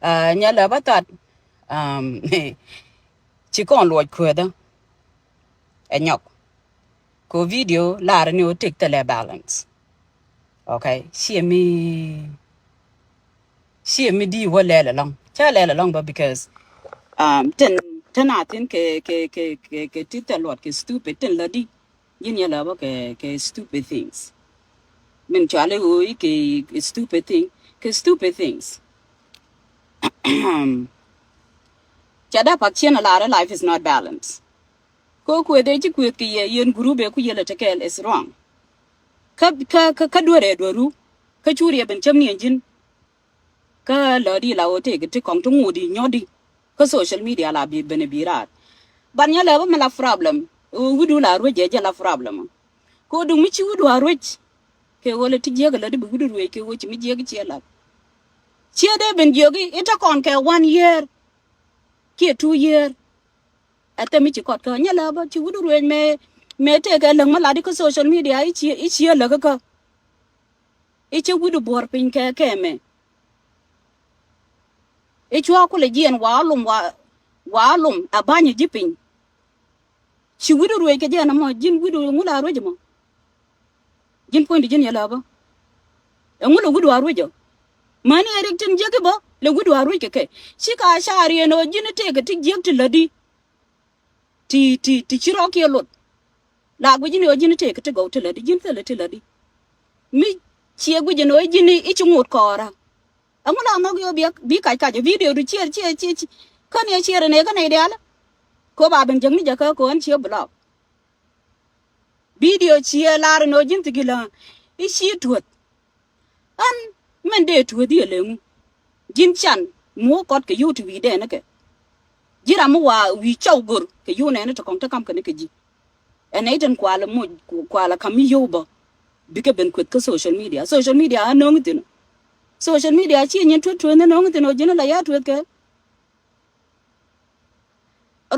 Nhà là bắt tạt chỉ còn lột khuya đó anh nhóc có video là nó take the balance okay she me đi qua lẹ long cha lẹ long but because ten atin ke tita lột ke stupid ten là đi yin nhà là cái stupid things mình cho lại ui cái stupid thing cái stupid things chada pakchen a lot of life is not balanced ko ku de ji ku ki yen group e ku yela tekel is wrong ka dore doru ka churi ben chamni engine ka lodi la ote ke kong to ngudi nyodi ka social media la bi ben birat ban ya la ma la problem wudu la roje je la problem ko du mi ci wudu a roje ke wala ti je ga la di wudu roje ke wo ci mi je ga ci la ci de ben jogi ita kon ke 1 year ke 2 year ate mi ci kot ka nya la ba ci wudu roje me te ga lang ma la di ko social media i ci la ka e che wudu bor pin ke me e chwa ko le jien walum abanye jipin ci wudu roje ke jena mo jin wudu ngula roje mo jin point jin ya la ba ngula wudu a roje mani erik tin jege ba le wudu a roje ke ci ka shari no jin te ga ti jek ti ladi ti chiro ke lot la gu jin o jin te ka te go te ladi jin te ladi mi ci gu jin o jin i ci ngut kora angula ma go bi ka video du chier kan ye chier ne kan ide ala ko ba ben jeng ni jaka ko an chier blog video chier lar no jin tigila i chi tuot an men de tuot di le jin chan mo kot ke youtube de ne ke jira mo wa wi chaw gur ke yu ne ne to kon ta kam ke ne ke ji en eten kwala kam yo ba bi ke ben kwet ke social media no ngitin social media chi nyen tuot ne no ngitin o jin la ya tuot ke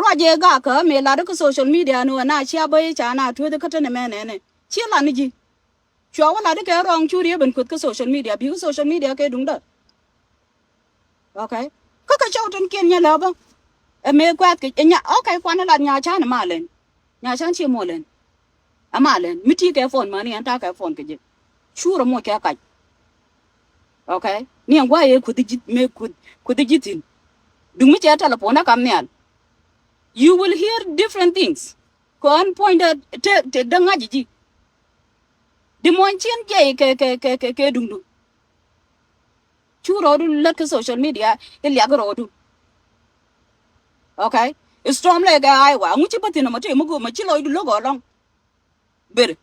roje ga ka me la ko social media no na chia boy cha na tu de kata ne me ne chi la ni ji chwa wala de ke rong chu ri ben kut ko social media bi ko social media ke dung da okay ka chaw tan ken nya la ba e me kwat ke nya okay kwa na la nya cha na ma len nya cha chi mo len ama len mi ti ke phone ma ni an ta ke phone ke ji chu ro mo ke ka okay ni an gwa ye ku di me ku di tin dung mi cha telephone kam ne you will hear different things. Kon point te danga jiji. Di mon chen je ke dundu. Chu rodu let ke social media il ya rodu. Okay? Storm le ga ai wa ngu chi patina mate mu go ma chi loy du logo long. Ber.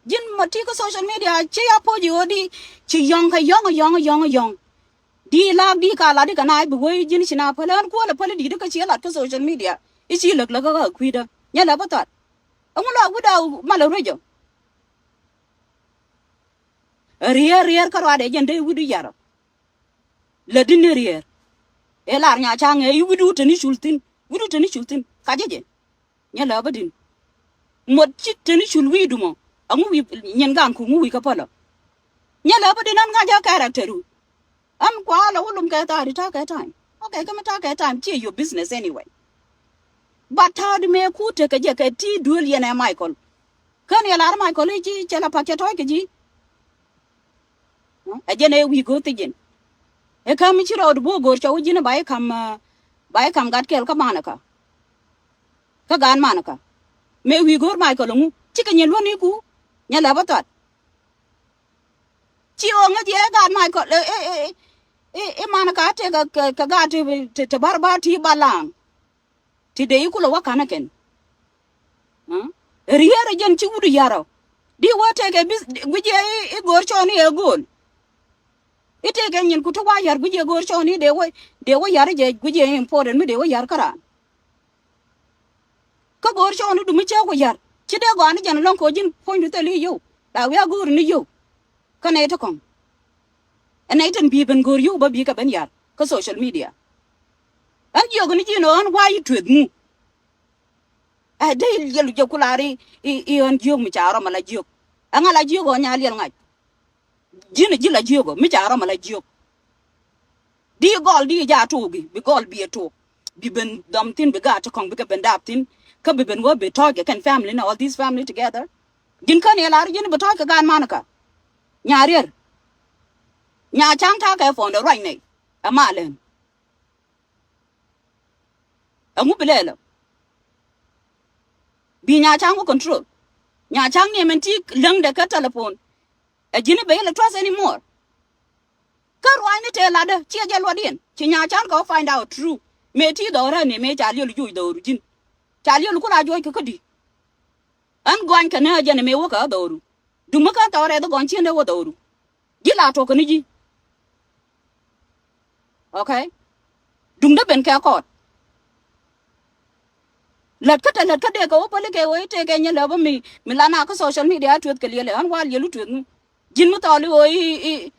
Jin mati ko social media chi ya po ji odi chi yong. Di la di ka la di kana ai bu go jin chi na phalan ko la phali di ka chi la ko social media. Ichi lek la ga kwida. Nya la batat. Angula wuda malo rejo. Rier karwade jende wudu yaro. La dinne rier. Elar nya change yu wudu tani shultin. Kajeje. Nya la badin. Mod chit tani shul widu mo. Angu wi nyen gan ku ngu wi kapala. Nya la badin an ngaja karakteru. Am kwa la wulum ka ta ri ta ka time. Okay, come ta ka time. Chi your business anyway. But how do me ku te ka je ka ti duel yana Michael. Kan ya lar Michael ji chela paketo ke ji. Ajene wi go tijin e kam ci rawd bo gor chaw jina bay kam gat kel ka manaka ka gan manaka me wi gor may ko lu ci ka ñel woni ku ñala batat ci o nga je gan may ko e manaka te ka gat te barba ti balang ti de ku lo wakana ken riere jen ci wudu yaro di wote ke bis guje e gor choni e gol ite gen yin kutu wa yar guje gor choni de wo yar je guje important mi de wo yar kara ka gor choni du mi che ko yar ci de go an jan lon ko jin point to li yo da wi gor ni yo kana ita kon ana iten bi ben gor yo ba bi ka ben yar ka social media an yo ni jino an wa yi twed mu a de yelu je kulari i on jog mi charo mala jog anga la jog o nya liel ngaj jina jila jogo mi charo mala jog Di gol di ja togi bi gol bi to bi ben dam tin bi ga to kong bi ka ben dap tin ka bi ben wo bi to ke kan family na all these family together gin kan ya lar gin bi to ka gan manaka nyarier nya chang ta ka fo the right nei amalen amu bilela bi nya chang ko control nya chang ne men ti lang de ka telephone a gin be la trust anymore ka roi ni te la de chi ja lo din chi nya chang ko find out true me ti do ra ne me cha li lu do ru jin cha li lu ko la joy ka di an gwan ka na ja ne me wo ka do ru du ma ka to re do gon chen de wo do ru gi la to ka ni ji okay dung da ben ka ko lật cái đề có bớt cái ôi thế cái nhà lỡ mi là nào có social media tuyệt cái liền ăn qua liền lúc tuyệt dính mất tao ôi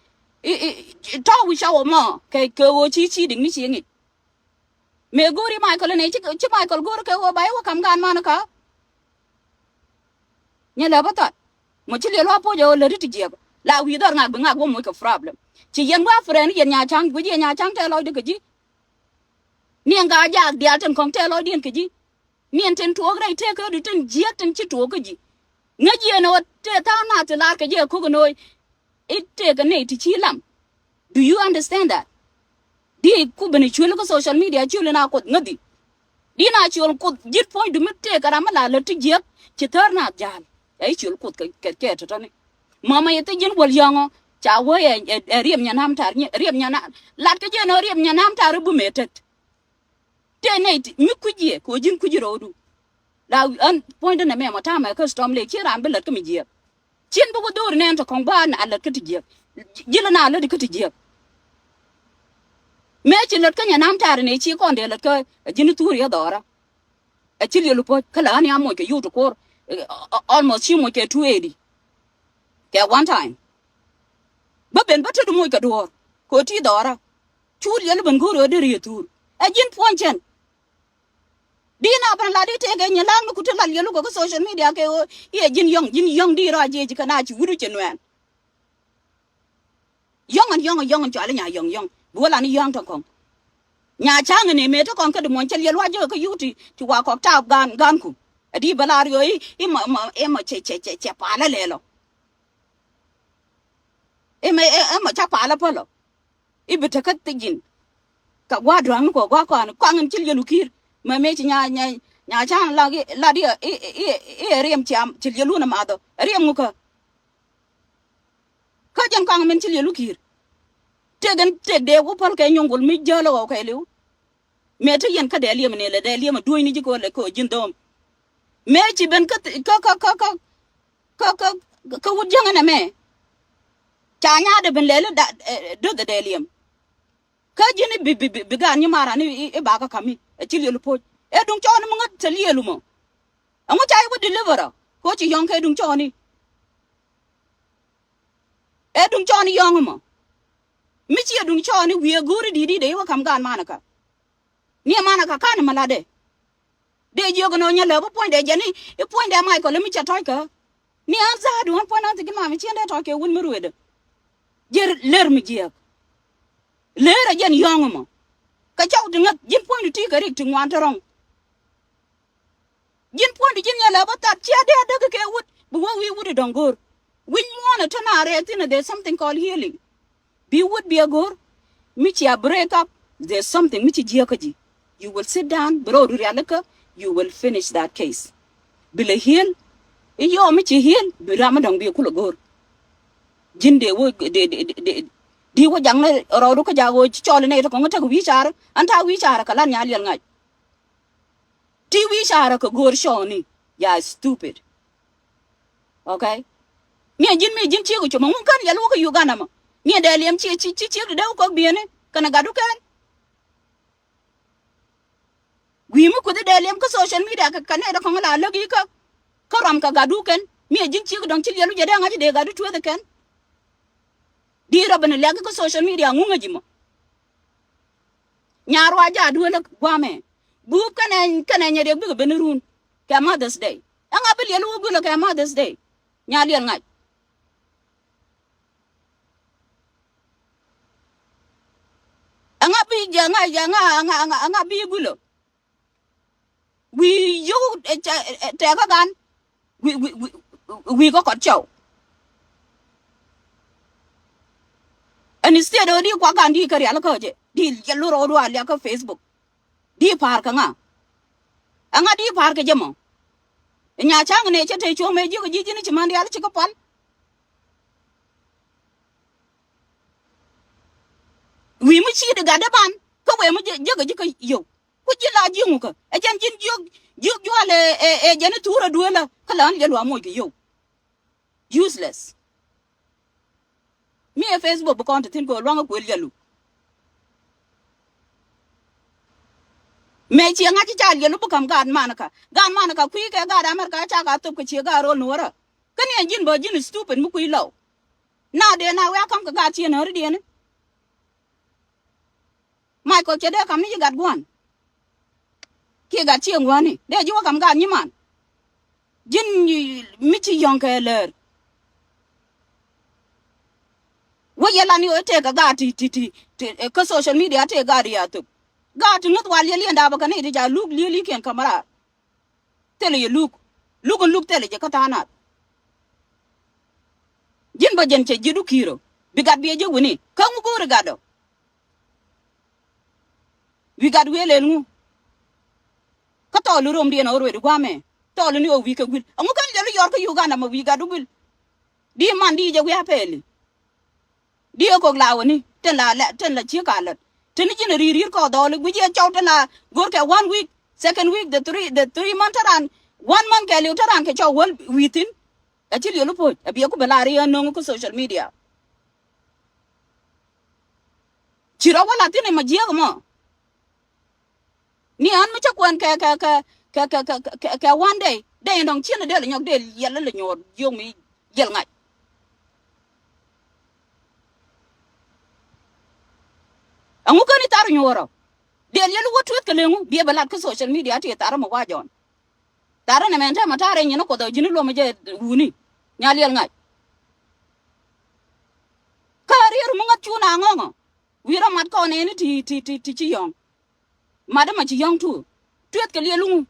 tao bị sao mà cái ôi chi đỉnh mi chi nghỉ mẹ gori Michael này chứ Michael gori cái ôi bay ôi cầm gan mà nó cả nhà lỡ bắt tao mà chỉ liền hoa po giờ lỡ đi tiệt là vì đó ngạc vô mỗi cái problem chỉ yên qua friend yên nhà trang với yên nhà trang theo lối được cái gì niềng gà già đi ăn trên con theo lối điên cái gì mien ten tuog rai te ko ten jia ten chi tuog ji ngaji no te ta na te lar ka je ko no it te ka ne ti chi lam do you understand that di ku bene chulo ko social media chulo na ko ngadi di na chulo ko jit point du mitte ka ram la le ti je chi tar na jal ai chulo ko ke to ne mama ye te jin wal yango cha wo ye riem nya nam tar riem nya na lat ka je no riem nya nam tar bu metet tenate mi kuje ko jin kujiro du la an point na me mata ma ka storm le kira ambe lat ka mi je chin bu do ne to kong ba na lat ka ti je jila na lat ka ti je me chin lat ka nya nam tar ne chi kon de lat ka jin turi ya dora a chi le lu po kala ani amo ke yu to kor almost chi mo ke 280 ke one time ba ben ba to mo ka do ko ti dora chu le ben go ro de ri tur a jin point chen dina ban la di te ke nya lang ku te la yelu ko social media ke o ye jin yong di ra je ji kana chi wuru chen wen yong cha le nya yong bu la ni yong to kong nya chang ne me to kong ka de mon chen yelu wa je ko yuti ti wa ko ta gan ku di bala ri i ma che pa la le lo ma cha pa la po lo i bi te ka ti jin ka wa drang ko kwa ngin chil yelu kir mà mấy chị nhà chang là đi riêng chạm chỉ luôn mà đó riêng ngục ka jan kang men chili lukir tegen teg de ko pal kay nyongol mi jalo ko liu me te yen ka de liam ne le de liam do ni ko le ko jindom me ci ben ka wut janga na me cha nya de ben le da do de liam ka jini bi ga ni mara ni e ba ka kami e chili lu po e dung cho ni mo ngat te lielu mo ango chai wo deliver ko ci yong ke dung cho ni e dung cho ni yong mo mi ci dung cho ni wi guri di de wa kam gan manaka ni manaka kan malade de jogo no nya le bo point de jani e point de mai ko le mi cha toy ka ni anza du on point an te ma mi ci ende to ke won mi ruede jer ler mi je ler a jen yong mo ka chaw de ngat jin point ti ka rik ti ngwan torong jin point jin nya le bo tat ci ade de ke wut bu wi wudi dongor win mona to na re tin there's something called healing be would be a gor michi a break up there's something michi jiakaji you will sit down bro realika you will finish that case bile heal iyo michi heal bi ramadang bi kula gor jinde wo di wo jang ne ro ko jago chole ne to ko ngata wi char anta wi char kala nya liel ngai ti wi char ko gor shoni ya stupid okay ni jin chi ko chuma mun kan yalo ko Uganda ma ni de liam chi de ko biene kana gadu kan wi mu ko de liam ko social media ka kan da ko la logi ko ram ka gadu kan mi jin chi ko dong chi yalo je de ngaji de gadu tu de kan di rabana leg ko social media ngunga jima nyaro aja du la gwame bu kana nya de bu benurun ka Mother's Day anga bil yalo bu la ka Mother's Day nya liel ngai anga bi anga bi gulo we you te ka gan we có con chậu and instead of đi qua gan đi cái là cái gì đi cái lô rồi là cái Facebook đi par ka nga anga đi par cái gì mà nhà trang này chắc thấy chuông mấy chứ cái gì chứ mà đi ăn chỉ có pan we mới chỉ được gạt ban có về mới giờ cái yêu có chỉ là yêu cái anh chân yêu là giờ nó thua rồi đuôi là cái lần giờ lo mỗi cái yêu useless me Facebook bukon to tin go wrong ko yelu me chi nga chi cha yelu bukam gan manaka kwi ke ga da mer ka cha ga to ko chi ga ro nora kan ya jin bo jin stupid mu kwi law na de na wa kam ka ga chi na ri de ne Michael che de kam ni ga gwan ki ga chi ngwani de ju kam ga ni man jin mi chi yong ke ler wo yela ni o te ka ga ti ka social media te ga ya to ga tu ngot wal yeli nda ba kan ni ja luk li ken kamera tele ye luk tele je katana jin ba jen che jidu kiro bigat bi je woni kan mu go regado bigat wele nu ka to lu rom di na ro gwa me to lu ni o wi ka gul amu kan je lu yor ka Uganda ma wi ga du gul di man di je wi apeli di ko la woni ten la chi ka la ten jin ri ko do lu je chaw ten la gor ka 1 week second week the 3 month ran 1 month ke lu taran ke chaw within actually you po abi ko belari no ko social media chiro wala tine ma je mo ni an ma chakwan ka one day ndong chin de le nyok de yel le nyot yo mi yel ngai angu ko ni tar nyoro de yel wo twet ke lengu bi balat ko social media ti tar ma wajon tar na men ta ma tare nyino ko do jini lo ma je wuni nyal yel ngai karir mu ngat chuna ngongo wira mat ko ne ni ti chi yong madama chi yong tu twet ke le lungu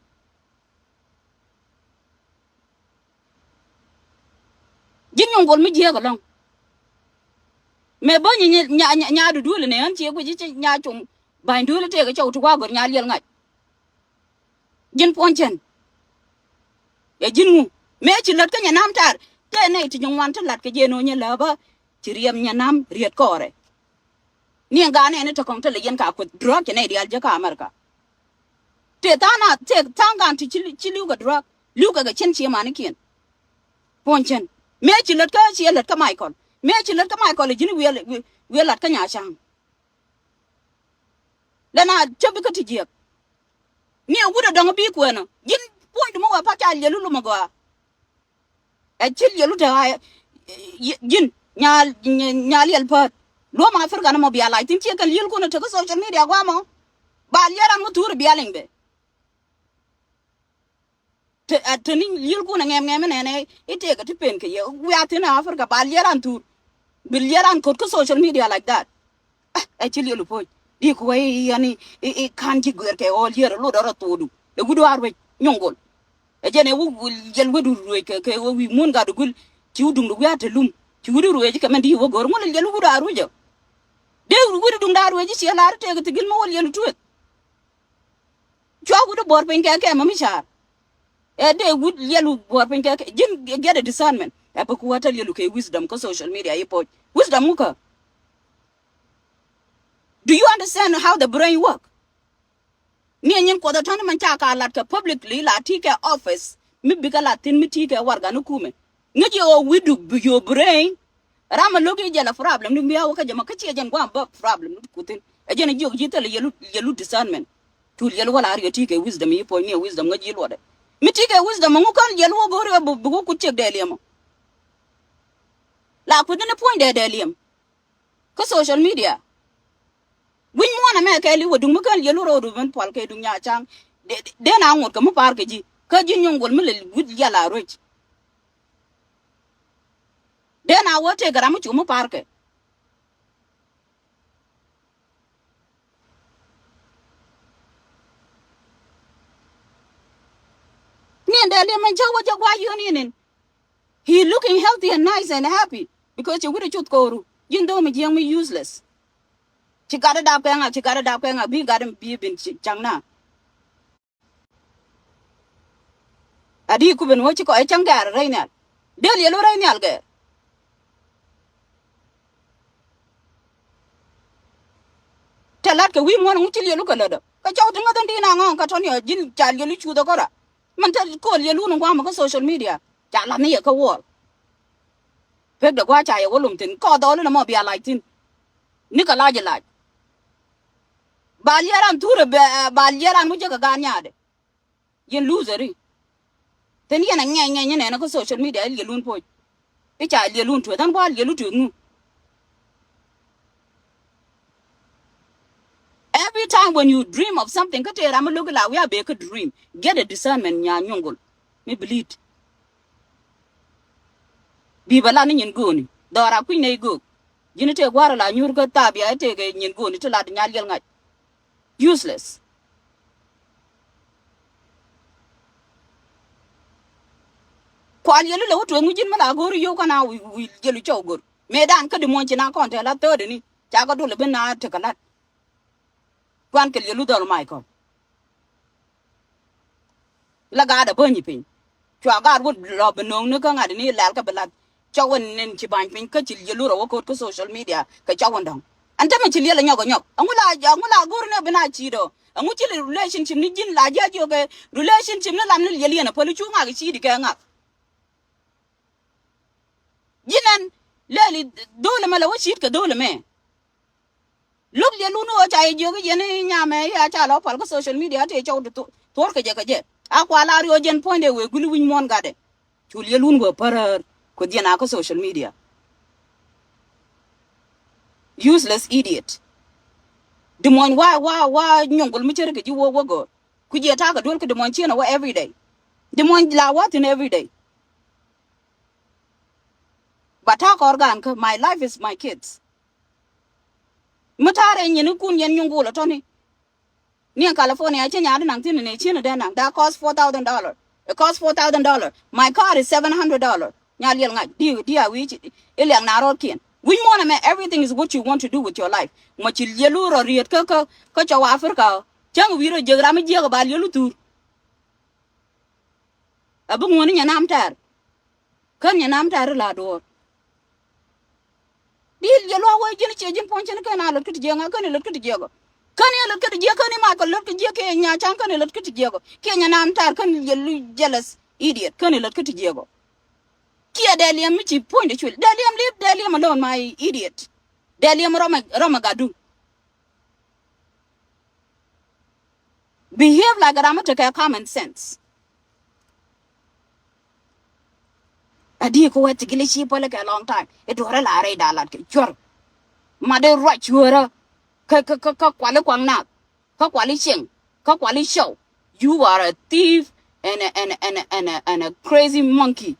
jinyong gol mi je ko long me bo nya du le ne an che ko ji nya chung bai du le te ko chau tu wa gor nya yel ngai jin ponchen e jingu me chi lat ka nya nam tar te ne ti nyong wan ta lat ke je no nya la ba chi riem nya nam riet ko re ni nga ne to kong te le yen ka ko dro ke ne dial je ka amerika te tangan ti chi lu ga dro lu ga chen chi ma ni kin ponchen me chi lat ka Michael me chi lat ka Michael jin we lat ka nya chang le na chobi ka ti je ni wu da dong bi ko no jin point mo wa pa cha le lu mo go a chi le lu ta jin nya le pa lo ma Afrika na mo biya la tin che kan yel ko no to social media gwa mo ba yaran mo tur biya lengbe te ni yel ko na ngem ne ite ka ti pen ke ye we atin Afrika ba yaran tur bil yaran ko social media like that actually lu po di ko yani kan ji gwer ke all year lo dara todu de gudu arwe nyongol jene wu jel wedu ruwe ke wi mun ga dugul ci wudum du ya te lum ci wudu ruwe ji kamen di wo gor mo le jel wudu arwe de wudu dung daru ji ci la te te gil mo wol yelu tuet wudu bor pen ke mami char de wud yelu bor pen ke jin get a discernment e ba ku wata yelu ke wisdom ko social media yipo wisdom muka do you understand how the brain work ni nyen ko da tan man cha ka lat ka publicly la ti ke office mi bi ka latin mi ti ke warga no kume ngaji o widu your brain rama logi jela problem ni biya waka jama kachi jan gwa ba problem kutin ajena jog jitale yelu discernment tul yelu wala ari tike wisdom yi po ni wisdom ngaji lode mi tike wisdom ngu kan yelu go re bu ku chek de lemo la ku ne point de lem ko social media win mo na me ke li wodum kan yelu ro du ben pol ke du nya chang de na ngot ko mu par ke ji ka ji nyongol mi le wid yala roj de na wote garamu chumu parke Deli man chawa jagwa yunin. He looking healthy and nice and happy because you would have chut koru. You know me young me useless. She got it up and she got it up and be got him be bin changna. Adi kubin what you call a changar rainal. Del yellow rainal girl. Tell that we want to you look a little. But you think than dinner on Catonia, Jin child you chew the gora. Mantel call you loon on social media. Jalani a wall. Peg the watch I Wallington, called all in a mobile lighting. Nicola light. Balyaran to the Balyaran with a ganyard. You losery. Then yen and yan and social media, you loon point. Which I loon to them while you look to. Every time when you dream of something, I'm a look like we are big a dream. Get a discernment, yan yungul. Me believe. Be balaning in goon. Dora queen a go. You take water like you got tabby, I take a yin goon to let the yell. Useless. Qual you little to Mujin Malago, you can now we yellow chogur. Medan cut the Monchina content at 30. Jago to Lebena take a lot. Quan can you little Michael? Lagada bunny pin. Chuagard would rob no nook at any lalcabalat. Chowan and Chibine pin, cut you lure to social media, Kachawandong. And tell me to yell and yog. And will go in a benachido. And which relationship nijin la yoga relationship na lamil yeli and a polichunga see the gang up. Jinan Lely dole mala what sheet ka dole me. Look yaluno I yoga yene yame a chalo palco social media to each out to torque jagajet. Aquala rogen point away guluin one gade. Julia Lungo per could yanako social media. Useless idiot. The one why nyongol michereke you go. Could you attack a dulk the monchino every day? The one la what in every day. But talk organ, my life is my kids. Matare and Yanukun Yan Yungola Tony. Near California, I change out and China that costs $4,000. It costs $4,000. My car is $700. Nyal dear which Ilang Narokin. We want to make everything is what you want to do with your life. What you yellow or read cocoa, coach of Africa. Chang we read Jagami about you too. A boom one in your namtar. Can your namtar lador? Deal yellow way, Jenny changing point and can I look at Janga? Can you look at Jago? Can you look at Jaconi Michael? Look at Jaka and Yachan? Can you look at Jago? Can your namtar? Can you jealous idiot? Can you look at Jago? Kia Delium Michi pointed to Delium leave Delium alone, my idiot. Delium Romagadu. Behave like a Ramataka common sense. A dear go to Gilishi for like a long time. It was a larada like your mother right you are a Kakwaliquang, Kakwali Kakwali show. You are a thief and a crazy monkey.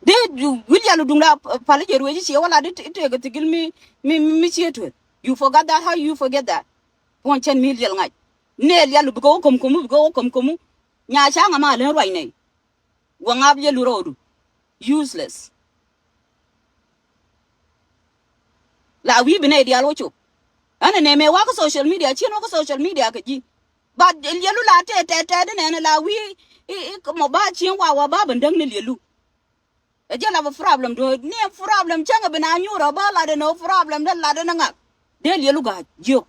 They do William Dunga Palager, which you all did to kill me to it. You forgot that? How you forget that? 1 million night. Near Yalu go come, Nyashanga Malin Raine. Wangabia Luro. Useless. La we been a dialocho. And a name walk social media, chino social media. But Yelula Ted and la we Mobachi and Wawab and Dungley Yalu. A jell have a problem to it. Near problem, Changa Benanu, or Bala, no problem, then Ladana. There you look at you.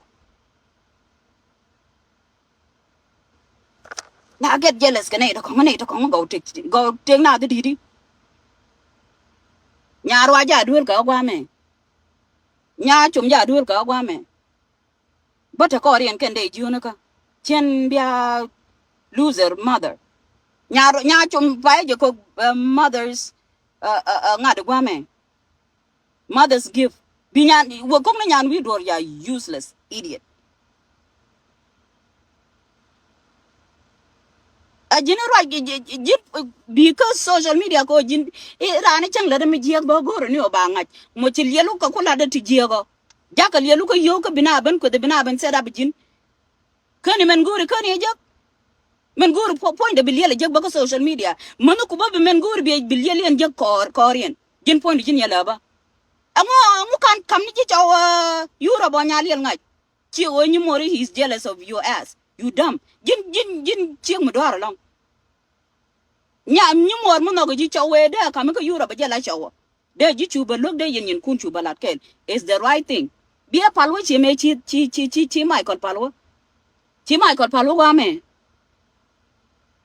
Now get jealous, Canada, go take now the diddy. Nyarwaja do go wame. Nyachumja do go wame. But a Korean can date Junica. Chen bia loser mother. Nyachum by your mother's. Not a woman. Mother's gift. Binyan, we're coming on with ya useless idiot. A general because social media go in ran a chang let me jiago go new bang. Mochil yellow cocola to jiago. Jackal yellow yoke binaban could the binaban set up a gin. Kunnyman go to Kunny. men gur point de bilia jag ba social media manu ku ba men gur bi bilia len jag korean jin point jin yala ba amu kan kam ni chaw yura bo nyali ngai chi o ni mori he's jealous of your ass you dumb jin chieng mu dwar long nya ni mor mu no ji chaw we de kam ko yura ba jala chaw de ji chu ba lok de yin kun chu ba lat ken is the right thing bia palwo chi me chi Michael palwo chi Michael palwo wa me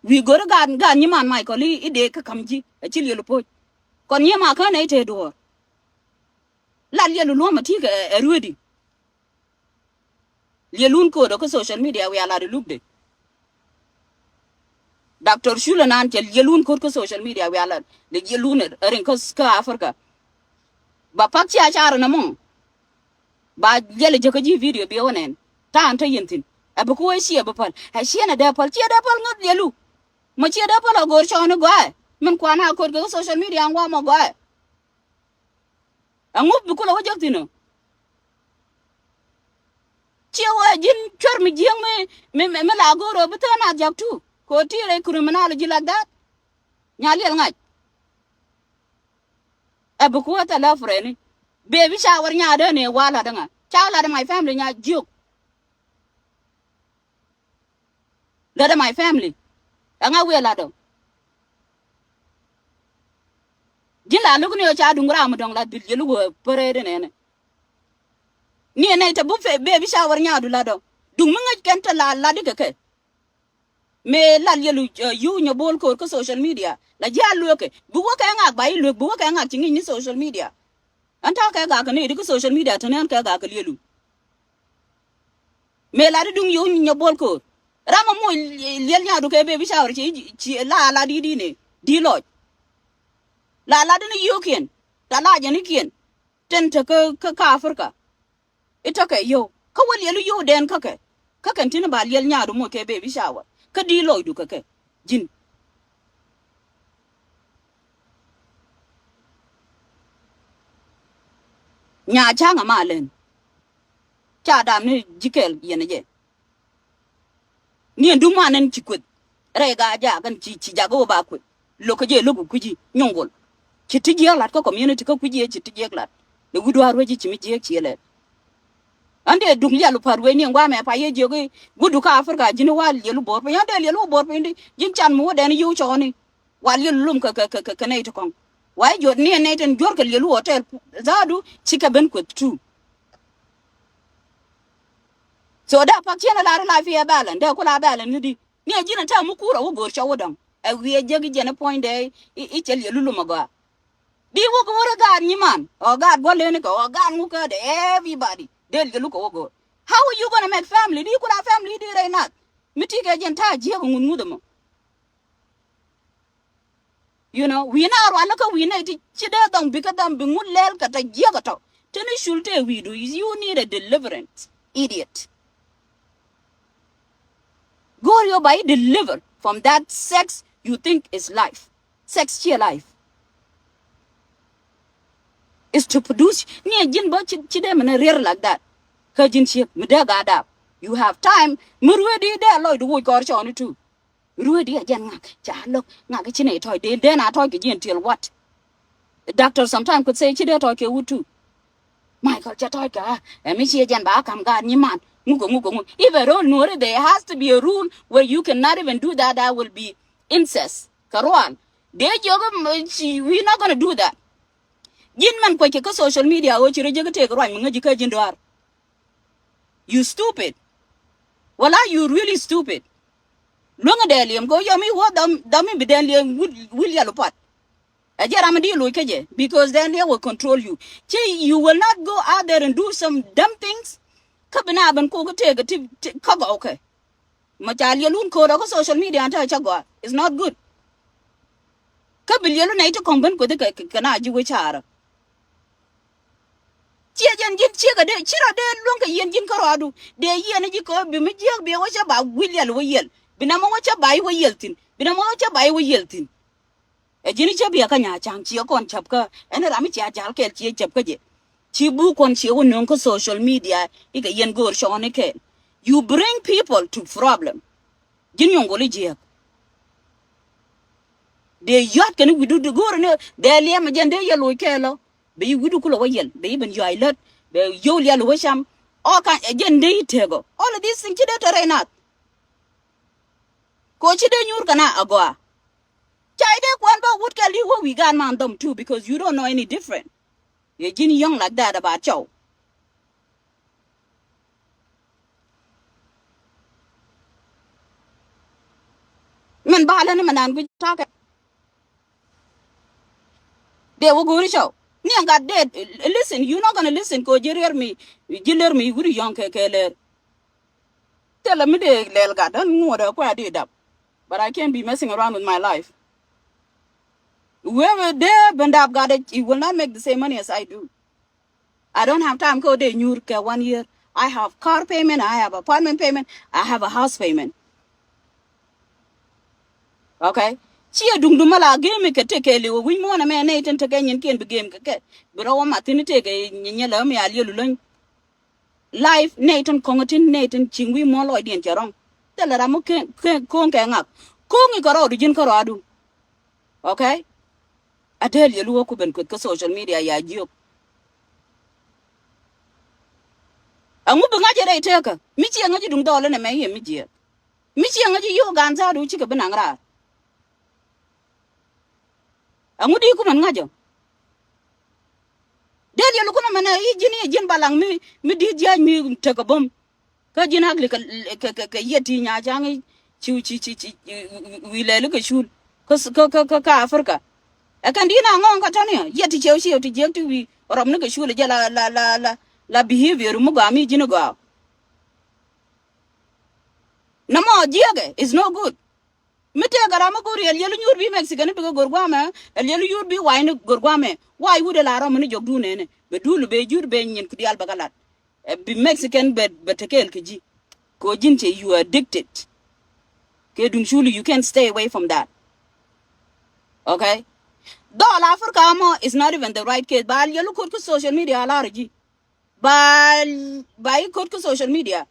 we go to gan ni man Michael i de ka kamji a chi le po kon ni ma ka ne te do la le lu ma ti ka ruedi le lun ko do ko social media we ala de look de Dr. Shula nan tel le lun ko social media we ala de le lun ren ko ska Africa ba pak chi a char na mo ba le je ko ji video bi onen ta anta yintin abu ko shi abu pal ha shi na da pal chi da pal ngot le lu ma chi da pal gor chon go men kwana ko ko social media ngwa mo go angup bu ko la wajak tino chiwa jin chor mi jing me la goro betana jak tu ko tire criminal ji like that nyali ngai abu ko ta la freni baby shower nya de ne wala danga chala de my family nya juk la de my family anga we la do jin la lu ne cha dungura mu dong la bil lu go pere de ne ni ne ta bu fe baby shower nya du la do dung mu ngai kenta la de ke me la yelu yu nyo bol ko social media la ja lu ke bu ko ka ngak bai lu bu ko ka ngak tingi ni social media anta ka ga ka ne ko social media tanen ka ga ka lelu me la dung yu nyo bol ko rama mo lel nya du ke baby shower ci la di ne di lo la de yu ken ta la je ni ken ten ta ka Africa ita ka yo ka wal yelu yo den ka kan tin ba lel nya du mo ke baby shower ka di lo du ka jin nya cha nga ma len cha dam ni jikel yene je ni ndu ma nen ci kut re ga ja kan ci jago ba kut lo ka je lo ku ji nyongol ci ti je lat ko community ko ku je ci ti je lat de gudu har waji ci mi je ci le ande dung ya lu par we ni ngwa me pa ye je go gudu ka Africa jini wal ye lu bor pa yande le lu bor pa ndi jin chan mu den yu choni wal ye lum ka ne to kon wai jot ni ne ten jor ka le lu hotel zadu chika ben ko tu so da pak chena la fi balan da kula balan ni ni jina ta mu kura wo bor chawo dang a wi je gi jena point de I chel ye lu maga bi wo ko ra ga ni man o ga go le ni ko o ga mu ka de everybody del ge lu ko go how are you gonna make family di kula family di right not miti ga jen ta je ko ngun mo you know we na ro alaka we na ti chide dong bi ka dam bi ngul lel ka ta je ka to tani shulte we do is you need a deliverance idiot go your by deliver from that sex you think is life sex your life is to produce ni jin ba chide mana rare like that ka jin chi mdaga da you have time murwedi da loy du ko chon tu ruedi ajan ngak cha lok ngak chine toy de na toy ke jin till what the doctor sometimes could say chide toy ke wutu Michael cha toy ka mi chi ajan ba kam ga ni man ngugo if a rule no there has to be a rule where you cannot even do that will be incest karwan de jogo we not going to do that jin man ko ke social media o chire jege te rwan ngaji ka jin doar you stupid wala you really stupid longa delium go yomi wo dam bi delium will ya lopat ajara mandi lo keje because then they will control you you will not go out there and do some dumb things kabina ban ko te ka go okay majal yelun ko ro social media anta cha go is not good kabil yelu na ito kongan ko de kana ji we chara jen chiga de chira de longa yen jin karadu de yen ji ko bi mi je bi wa cha ba willial we yel bina mo wa cha ba we yeltin bina mo wa cha ba we yeltin e jini cha bi ka nya chang chi kon chap ka en ra mi cha jal kel chi chap ka je chi bu kon chi won ko social media i ka yen gor shone ke you bring people to problem jin yong gole je de yat kan widu de gore ne de le ma jende yelo kelo be widu kulo wayel be ben yoilet be yol yalo washam o kan jende itego all of these things de terenat ko chi de nyur kana agwa chai de kwan ba wood kali wo we got man them too because you don't know any different ye jin young like that about chow men bala ne manan gu ta they will go to show. Got dead. Listen, you're not gonna listen. Ko jirer me, jiller me. Guru young kekeler. Tell me the lel got done more than I did up. But I can't be messing around with my life. Whoever there bend up got it, it will not make the same money as I do. I don't have time. Go there, New York 1 year. I have car payment. I have apartment payment. I have a house payment. Okay. Chia dung dumala game ke take le we mo na me na iten take nyin ken be game ke bro ma tin take nyin la me ali lu life Nathan kongotin Nathan chingwi mo lo dien charong tela ramu ke ko ke ngak ko ngi karo dijin karo adu okay atel ye lu ko ben ko social media ya jiok angu be ngaje dai teka mi chi ngaji dung dole ne me ye mi chi ngaji yo ganza du chi ke benangra angu di ko man ngajo del ye lu ko man yi jin balang mi di jaj mi teka bom ka jin agli ka yeti nya jangi chi wi le lu ka shul ka Afrika akan dina ngon ka tani yeti cheushi yeti jekti wi rom ne ka shul ja la behavior mu ga mi jin ga na mo jiage is no good mite gara ma gori el yelu nyur bi Mexican bi gorgwa me el yelu yur bi wine gorgwa me why would la rom ne jogdu ne be dulu be jur be nyin kudi al bagalat be Mexican be tekel kiji ko jinche you are addicted ke dum shulu you can't stay away from that okay Dol Africa mo is not even the right case bal yelu ko social media ala riji bal ko social media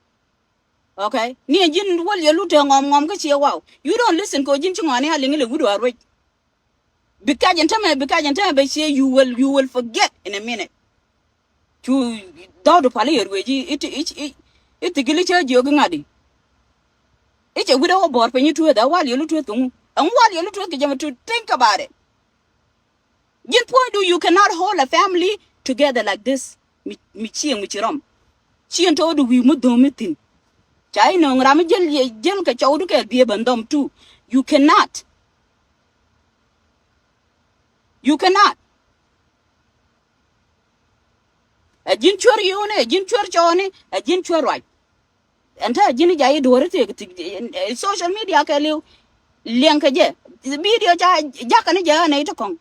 okay ni jin wal yelu te ngom ka che wow you don't listen ko jin chingani halingi le gudu arwe bikajen tame be say you will forget in a minute to do pali yerweji it gili cha jogi ngadi it's a widow board when you to that while you look to and while you look to think about it. Yin point do you cannot hold a family together like this. Michi and Michiram. She and told we would do meeting. China Ramajel Jen Kachauduka be abandoned too. You cannot. You cannot. A gin chur yone, a gin chur chone, a gin chur right. And Jenny Jay do it social media can you Liankaje. The video Jack and a jar and a kong.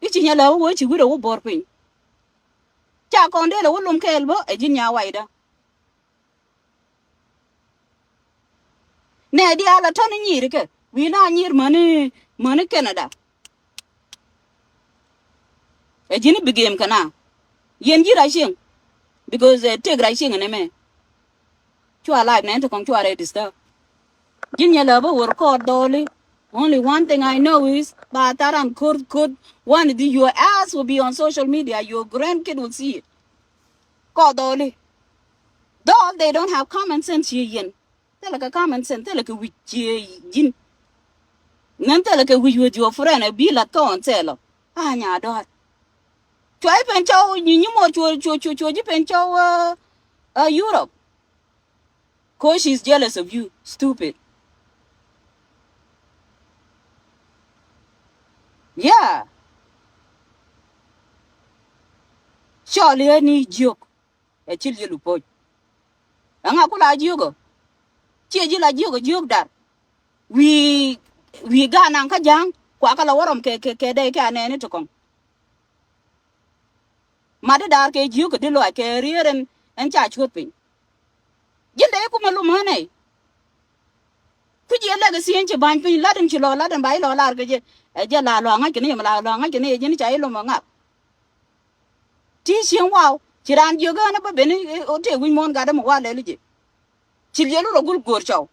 It's in yellow, which you would have bought me. Jack on the Woolum Kelbo, a ginia wider. Nay, the other turning year, we not near money Canada. A Jenny became cana. Yen Jirashing because take rising and a man. To a live man to come to our register. Ginya lover will call dolly. Only one thing I know is but that I'm could one of your ass will be on social media, your grandkid will see it. Call dolly. Dog they don't have common sense yin. Tell like a common sense, tell like a witch yin. None tell like a witch with your friend a be like go and tell. Ah nya dog. Try pencho you more to pencho Europe. Cause she's jealous of you, stupid. Yeah. Surely any joke. A chill you boy. And I could like you. Chill like you joke that. We got Nanka Jang, Quakala Waram Kede can any to come. Mother dark age you could do like a rear and charge whipping. Yen de kumalum honey. Could you legacy and your bind me, let him chill or let him buy law large a jella long I can name long I can age any child among up. Teach wow, Chiran you gonna be Benny or take we won't got him a while legit. Chill a good show.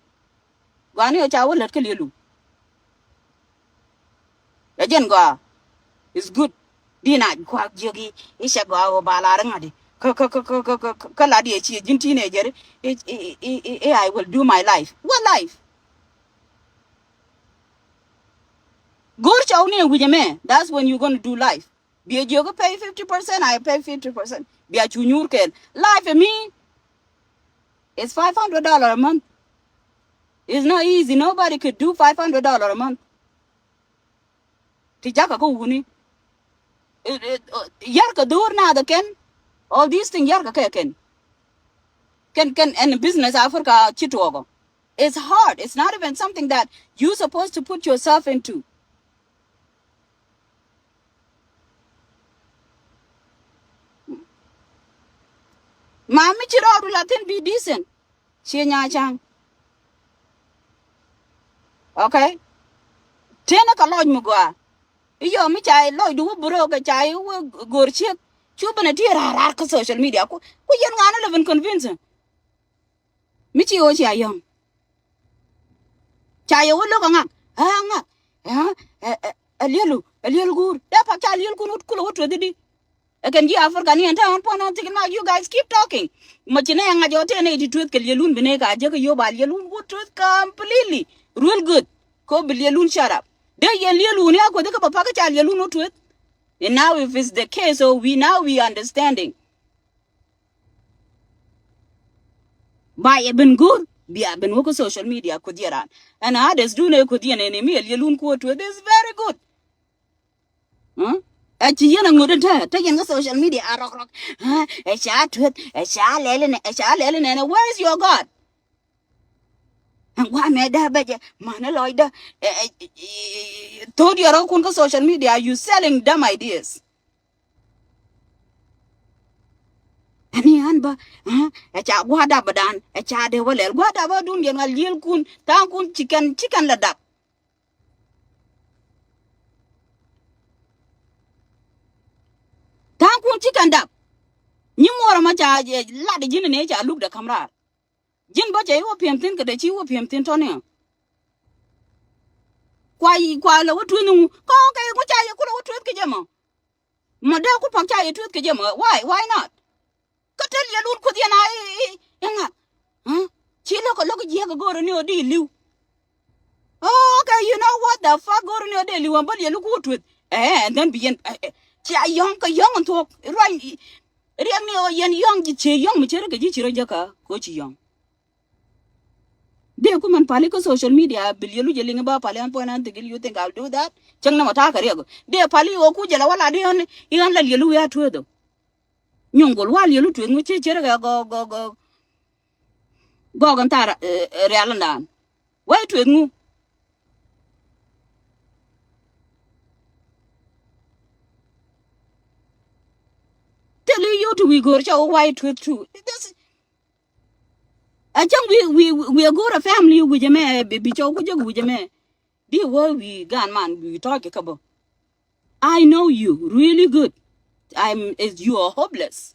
Gani cha wala ke lielu. Ajen go is good. Dina kwa jogi isha go bala ngadi. Ka la di chi jin teenager. I will do my life. What life? Go chow ne with me. That's when you're gonna do life. Be a joga pay 50%, I pay 50%. Be a junior can. Life for me is $500 a month. It's not easy. Nobody could do $500 a month. Tijaka ko wuni. Yarka dur na the ken. All these things yarka ken. Can and business Africa chituogo. It's hard. It's not even something that you're supposed to put yourself into. Mami chiro Latin be decent. She chang. Okay? Tena ka loj mugwa. Iyo mi chai loj du buro ka chai gorchek. Chuba na tira ka social media ko yen ngana leven convince. Mi chi o chi ayong. Chai wo lo ka ngak. Ha ngak. Ha alielu gur. Da pa chai alielu kunut kulo wotwe di. Again, you African and town point on taking out. You guys keep talking. Machine nga jote na iti truth kalielun bineka ajaka yo ba lielun what truth completely real good. Ko bilielun shut up. De lielun ya ko de ka papa ka cha lielun no truth. And now if it's the case, so we understanding. By been good. Be been work social media could yeran. And others do no could yen enemy lielun ko truth is very good. Huh? Achi yana ngoden ta yen social media rock a cha tweet a cha lele and where is your God? And why made that beje man loida told you kun social media you selling dumb ideas. Ani anba a cha gwada badan a cha de wale gwada ba dun yen al kun ta kun chicken la dak. Ta kun chicken dak. Ni mora ma cha la de jin ne cha look the camera. Jin ba che wo piemtin ka de chi wo piemtin to ne. Kwa la watu nu ko ke ko cha ye ko watu ke jama. Ma da ku pak cha ye tut ke jama. Why not? Ka tel ye lun ku dia na nga. Chi lo ko je go ro ni odi liu. Oh, okay, you know what the fuck go ro ni odi liu ba ye lu ku tut. And then begin cha yong ka yong to right. Riang ni o yen yong ji che yong mi chere ke ji chiro jaka ko chi yong. De ku man pali ko social media bilielu jelinga ba pali an point an tigil you think I'll do that chang na mata kare go de pali o ku jela wala de on la lielu ya tuedo nyongol wal lielu tu ngu che chere go gantara realandan wai tu ngu tell you to we go cha why tu I think we are good a family with jame be cho ku jogu jame be what we gan man we talk about. I know you really good. You are hopeless.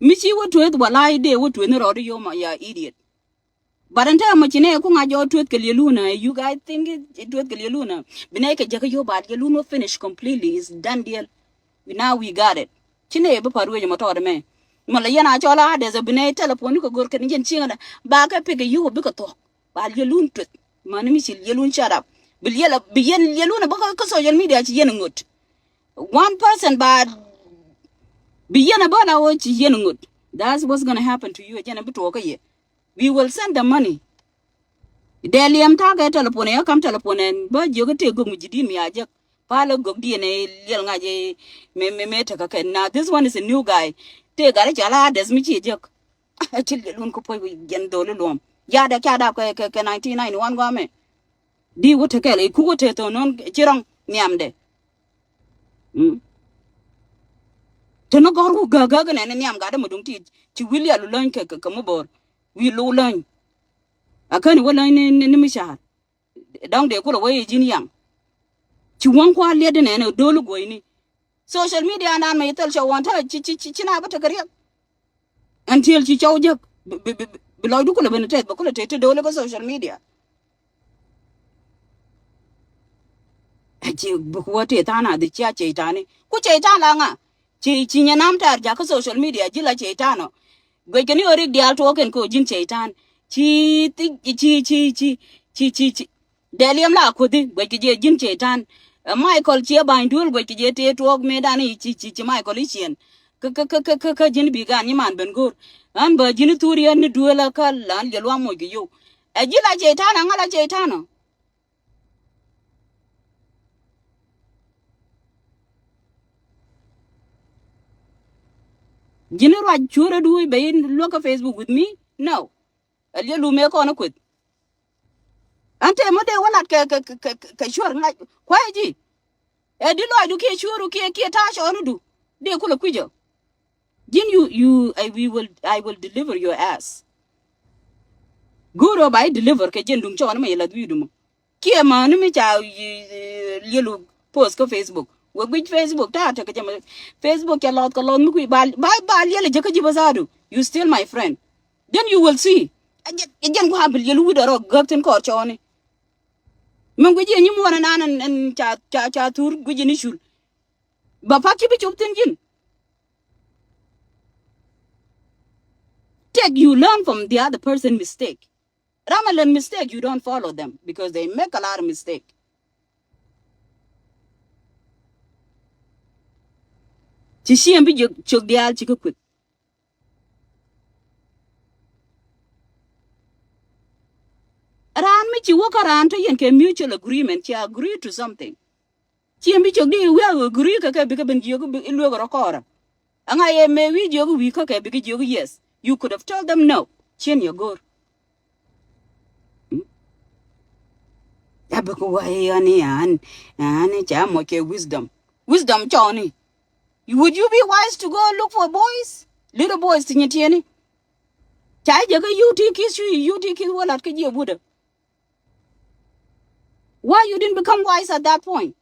Michi what with walai de what with no you my idiot. But until machine ku ngajo tweet ke luna, you guys think it tweet ke luna. Bineke jaka yo bad ye luno finish completely. It's done deal. Now we got it. Chine be paru ye motor me. Mala yana chola there's a bine telephone ko gor kan jen chinga ba ka pick you be ko to. Bal ye lun tweet. Man michi ye lun shut up. Bil yela bien ye luna ba ko social media chi yen ngut. One person bad that's what's gonna happen to you again. We will send the money. Daily am target telephone ya come telephone and but you get go mujidi mi aja palo go DNA lil ngaje me taka ken. Now this one is a new guy. Te gare chala des mi chi jok. Achil lun ko poy gen dole lom. Ya da kya da ko 1991 go me. Di wote kele ku wote to non chirong niamde. Teno goru gaga ne niam ga da mudung ti willia lu lan ke mo bor. We low line. Akani wala ni misha. Dang de ko way jin yang. Ci won kwa le de ne dolu goyni. Social media na me tel cho wanta ci na bata kariya. Until ci chaw je bi loy du ko le ben te ba ko le te dolu ko social media. Chị bukwa te tana de chia che tani. Ku che tana nga. Chi nya nam tar ja ko social media ji la che tano. Gwe keni ori dial to ken ko jin che tan. Chi. Deliam la kudi gwe ki je jin che tan. Michael chia ban dul gwe ki je te to me dani chi Michael ichien. Ka jin bi ga ni man ben gur. An ba jin turi an duela ka lan je lwa mo gi yo. E ji la che tana nga la che tano. Jini rwa chura do be look at Facebook with me? No. Alia lume ko na kwet. Ante mo de wala ka shur ngai. Kwa ji. E di lo du ke shuru ke ta sho no du. De kula kujo. Jin I will deliver your ass. Guro by deliver ke jin dum chon ma yela du dum. Ki ma no mi cha lielu post ko Facebook. We big Facebook ta ta ke jam Facebook ya lot ko lon mu ku ba liele je ka ji bazadu. You still my friend. Then you will see. Again, go have you would or gotten coach on it. Munguji, you want an and cha tour, good initial. But Paki be choked in. Take you learn from the other person mistake. Ramalan mistake, you don't follow them because they make a lot of mistake. Chishi and be chok the al chiku quick. Around me, you walk around to you mutual agreement, you agree to something. Chiambi chok di will agree kaka because you look a core. And I may read your week okay because you yes. You could have told them no. Chin your go. Abakuwai and jam okay wisdom. Wisdom, Johnny. Would you be wise to go look for boys? Little boys, Tinyatiani? Tiger, you take you take it well at Kaji Buddha. Why you didn't become wise at that point?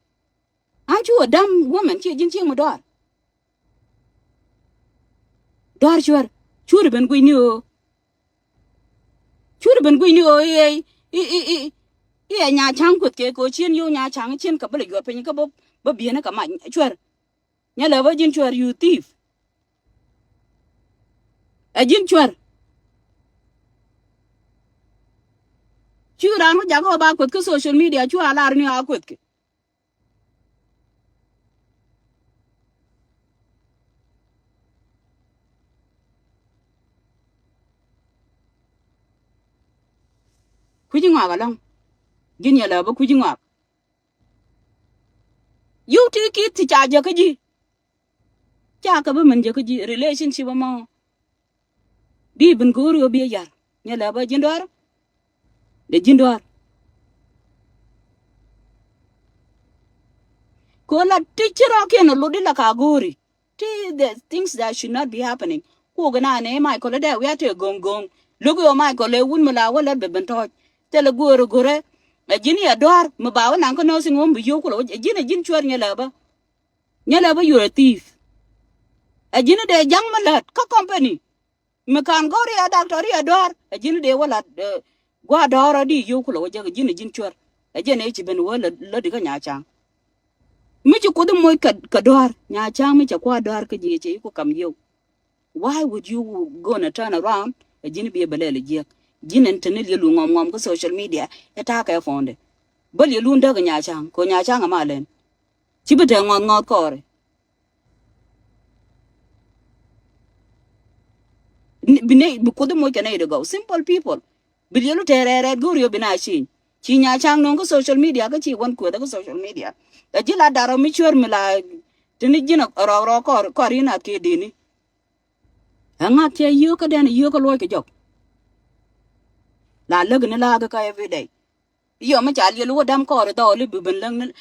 Aren't you a dumb woman? Door. Door, sure. Should have been we knew. Should have been we knew. Yeah, nhà chang quật kế cố chiên yêu nhà chang chiên cả bữa lửa bên cái bố biến nó cả mạnh chuột nhà lỡ với dân chuột you thief à dân chuột chưa đang nó chẳng có ba quật cái social media chưa là nó à quật cái quý chị ngọc long dân nhà lỡ với quý chị ngọc you take it thì trả cho cái gì trả cái bên mình cho cái gì relationship mà đi bên cố rồi bây giờ nhà lỡ với dân đó để dân đó cô là teacher ok nó lôi là cả gori the things that should not be happening cô cái này này mai cô là đây we have to gong lúc đó mai cô lấy un mà là wala be bên thôi thế là gore a jini ador mà bảo nàng có nói sinh ngom bị vô cô là jini chuột nhà lỡ ba you're a thief a jini de jang mà lật các company mà càng có ria doctor ria ador a jini de wala qua đó đi vô cô là jini chuột a jini chỉ bên wala đi cái nhà chang mi ci ko moy ka door nya chang mi ci kwa door ka ji ci ko kam yow why would you gonna turn around a jini be balele je jinen tanil yelu ngom ko social media eta ka fonde bal yelu ndaga nya chang ko nya chang ma len ci bete ngot kore bine bu ko moy kana de go simple people bil yelu terere gor yo bina shin ci nya chang non ko social media ka ci won ko da ko social media da jila daro mi chwer mi la tini jina ro ko rina ke dini anga ke yo ka den yo ko loy ke jok la leg ni la ga ka every day yo ma chal yelu dam ko do li ben lang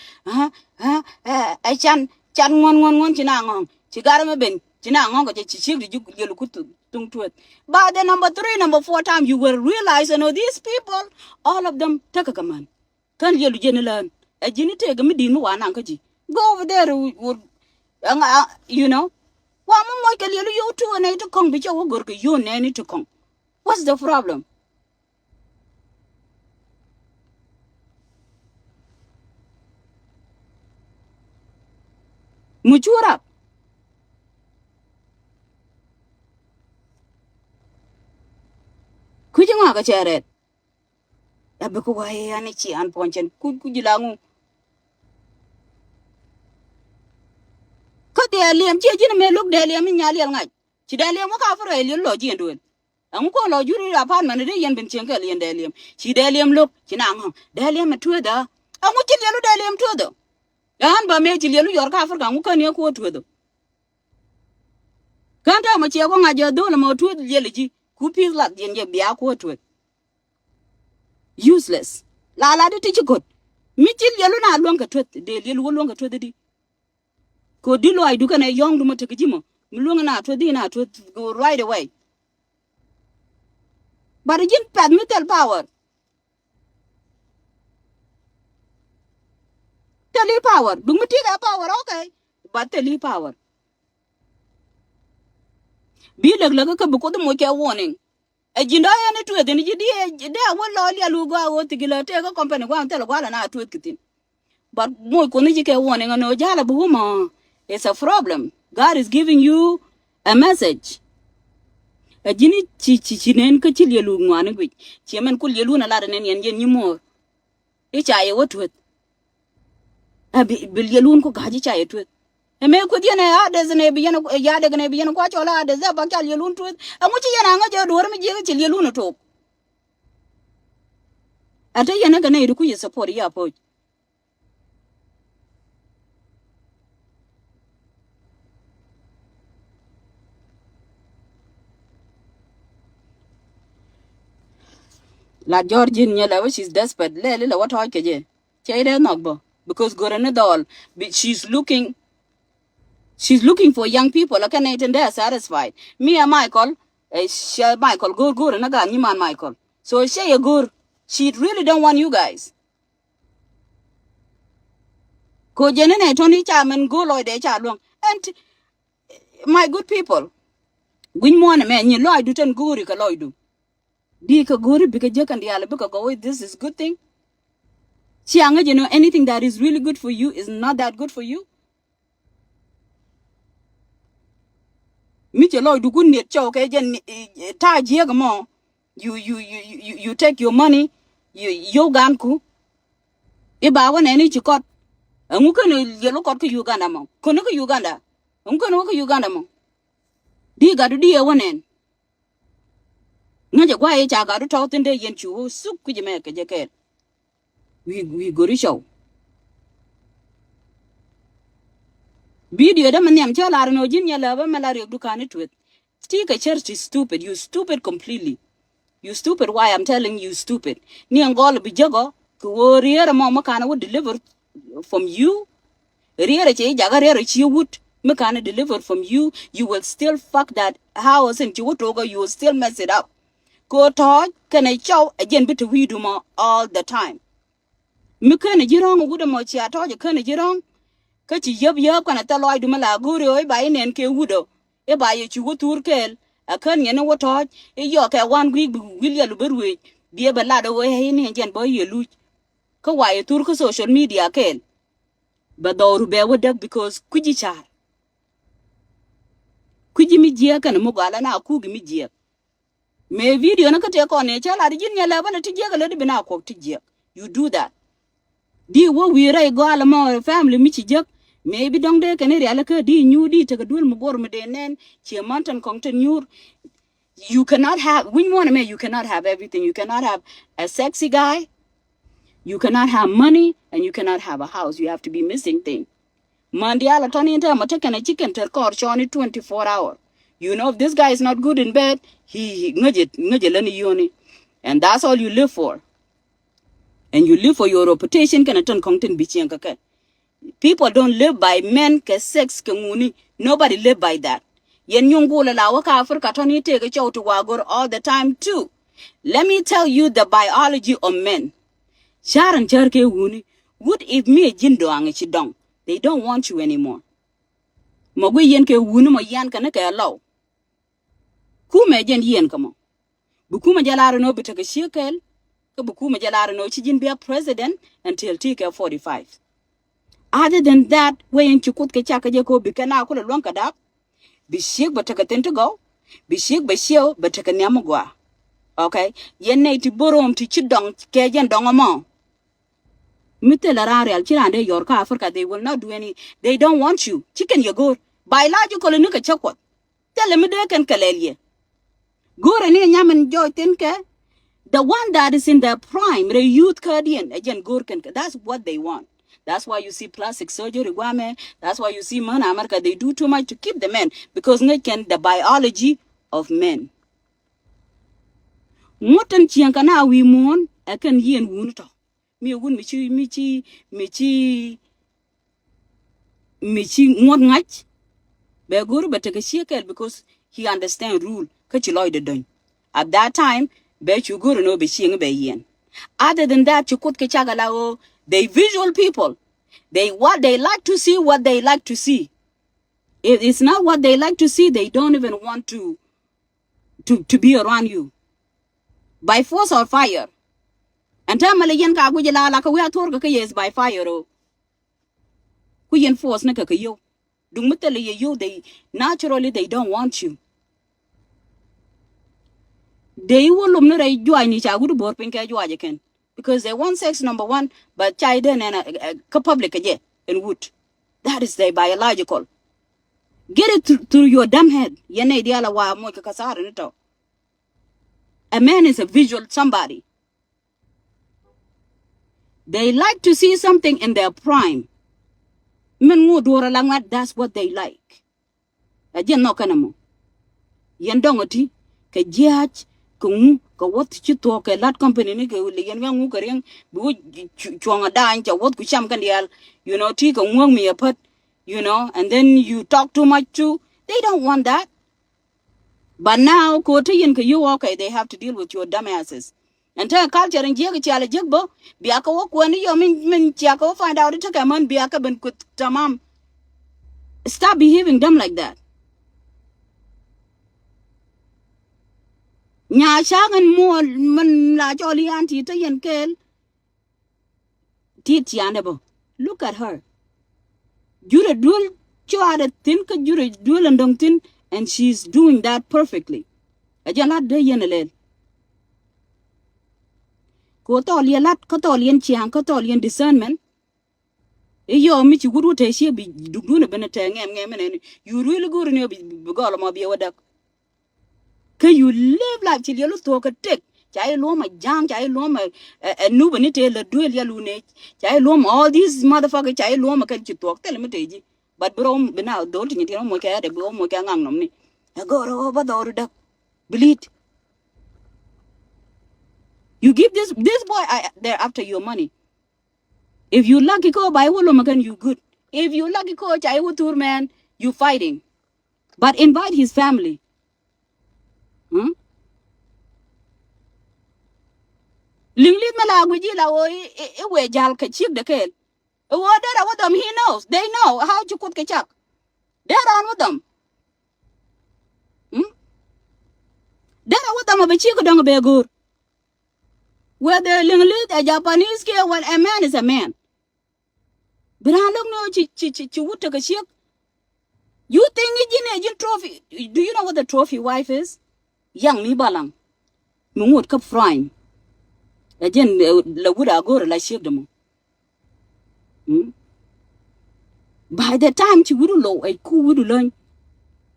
ai chan ngon china ngong ci gar ma ben china ngong ko ci ci di yelu ku tung tuet but the number 3 number 4 time you will realize these people all of them take a command kan yelu jenilan a jini te ga mi din wa nan ka ji go over there you know wa mo mo ke yelu you to na to kong bi cho gor ke you ne ni to kong what's the problem Muchura. Kujinga ka cheret. Abe ko wae ani chi an ponchen kujilangu. Ka de liam chi jin me look de liam nya liam ngai. Chi de liam ka fro liam lo ji nduen. Ang ko lo juri apartment de yen bin chen ka liam de liam. Chi de liam look chi nang de liam tu da. Ang chi liam de liam tu do. Yan ba me chi liam yor ka fro ka ngu ka ne ko tu do. Kanta ma che ko nga jo do la mo tu le ji. Ku pi la yen je bia ko tu. Useless. La de ti gut. Mi chi liam na luon ka tu de liam luon ka tu di. Ko dilo ay duka na yong duma te kijimo. Mulunga na to di na to go right away. But again pad me tell power. Tell you power. Duma tiga power okay. But tell you power. Be lag ka buko mo kya warning. A jinda ya ne to de ni de won lo ya lu go wo tigila te ko company go tell go na to kitin. But mo ko ni ke warning no jala bu ma. It's a problem. God is giving you a message. A jini chi nen ka chi lielu ngwan gwi chi men ku lielu na la nen yen yen nyimo e cha ye wotwet a bi lielu ko gaji cha ye twet e me ku diene a de ne bi yen ya de ne bi yen ko chola de za ba ka lielu twet a mu chi yana nga je do mi je chi lielu no to ata yen ga ne ku ye support ya po la Georgine nyela which is desperate le what ha ke je che de nok bo because go na dol she's looking for young people. Like and they're satisfied. Me and Michael, Michael, go, and I got you man Michael. So she a good. She really don't want you guys. Ko jenene Tony Chairman go loy de chalong. And my good people, win one man, you loy do ten guri ka loy do. Di ka guri because you can the because go this is good thing. Chianga, you know, anything that is really good for you is not that good for you. Meet your Lord, do good net choke, again, tie jagamo. You take your money, you ganku. Iba wan any chikot. Unkan yellow got to Uganda mo. Kunuka Uganda. Unkan Uganda mo. Di got to dear one end. Naja why I got to talk in the yen chu soup could you make a jacket. We go to show. Video them and them tell no Jinya lava malaria do can it with. Stick a church is stupid. You stupid completely. You stupid. Why I'm telling you stupid. Ni Angola be juggo. Warrior mama kind would deliver from you. Rear che jagare chi would mekana deliver from you. You will still fuck that house and you will still mess it up. Go talk can I chow again bit we do more all the time. Mekana jirong would mo chi atold you can jirong. Kachi yub kana taloy do malaguri by an enke woodo. E by you would turkel. A can you know what talk? E york at 1 week William Berwick. Be a ballad away in and boy you loot. Kawai turko social media ken. But though bear with that because kuji char. Kuji mi jia kana mugala na kugi mi jia. Me video na kate ko ne chala di jinya level ti jia le bina ko ti jia. You do that. Di wo we rai go ala mo family mi chi jia. Maybe dong de kana ri ala ka di nyu di te dul mu bor me de nen chi mountain kong te nyur. You cannot have when you want to make you cannot have everything. You cannot have a sexy guy. You cannot have money and you cannot have a house. You have to be missing things. Mandiala Tony and Tama taking a chicken to court Shawnee 24 hours. You know, if this guy is not good in bed, he nudget, and that's all you live for. And you live for your reputation, can turn content bitching. People don't live by men, sex, muni. Nobody live by that. Yen yungula la waka Africa Tony take a chow to wagor all the time too. Let me tell you the biology of men. Sharon Cherke Wuni, what if me a jindo ang. They don't want you anymore. Mogui yen ke wunu mo yan kana ke law. Kuma jen yen kamo. Bukuma jalaro no bitaka shekel. Ka bukuma jalaro no chijin be a president until TK 45. Other than that, when chukut ke chaka je ko bikana ko luan kadap, bishik but take a to go, bishik bishio but take a nyamugwa. Okay, yen na ti borom ti chidong ke jen dongamo. Mitelarare alchirande yorka Africa, they will not do any, they don't want you. Chicken you go. Biological nuka chakwa. Tell them they can kalelye. Go and yaman joy tinke. The one that is in their prime, the youth Kurdian, again, Gurkan, that's what they want. That's why you see plastic surgery, women. That's why you see men in America, they do too much to keep the men because they can the biology of men. Motan chiankana we moon, I can yin wunto. Me wun michi ngot ngach. Be guru but take a shekel because he understand rule. Kachiloid done. At that time, bet you guru no be seeing be yen. Other than that, you could kechagalao, they visual people. They what they like to see, what they like to see. If it's not what they like to see, they don't even want to be around you. By force or fire. And tell Malayan Kagujala like we are torka yes by fire. Oh, we enforce naka yo. Dumutele you, they naturally they don't want you. They will lumnere join each other board pinka joajaken. Because they want sex number one, but child and a public again and wood. That is their biological. Get it through your damn head. Yene diala wa mo kasara nito. A man is a visual somebody. They like to see something in their prime. Men wo dora langat, that's what they like. Ajen no kanamo. Yendongoti ke jiach kung ka what you talk a lot company ni ke yen ngu kereng bu chuanga da anja what ku cham kan dial, you know, ti ka ngong mi apat, you know, and then you talk too much too. They don't want that. But now, you okay, they have to deal with your dumbasses. And tell culture and jig chala jigbo, biaka walk when you mean chiako find out it took a man biaka ben kut tamam. Stop behaving dumb like that. Nya shagan mo man la jolly auntie to yen kel. Titianebo. Look at her. Jure dual choada tin ka jure dual and dong tin, and she's doing that perfectly. Ajala de yenelel. Kotolian lat, Kotolian chiang, Kotolian discernment. Yo, Mitch, you would take she be doing a benetang and you really good in your begolama be a duck. Can you live like till you look to a tick? Chai loma jam, chai loma a nubanite, la duel yalune, chai loma, all these motherfuckers, chai loma can you talk, tell me, but brom be now, don't you know, Moka, the brom Moka on me. I go over the duck. Bleed. You give this boy, they're after your money. If you lucky ko by Wolomakan, you good. If you lucky coach, I would tour man, you fighting. But invite his family. Hmm? Linglit malagwiji la o we jal kachik the kel. What that with them he knows. They know how to cook kachak. They're on with them. Hmm? They're with them of a chick don't be good. Whether Linglit a Japanese girl when a man is a man. But I don't know chi would take a ship. You think it's trophy? Do you know what the trophy wife is? Young me balang. Mungwood cup frying. Again, la wood go like ship them. By the time you would low a cool would learn.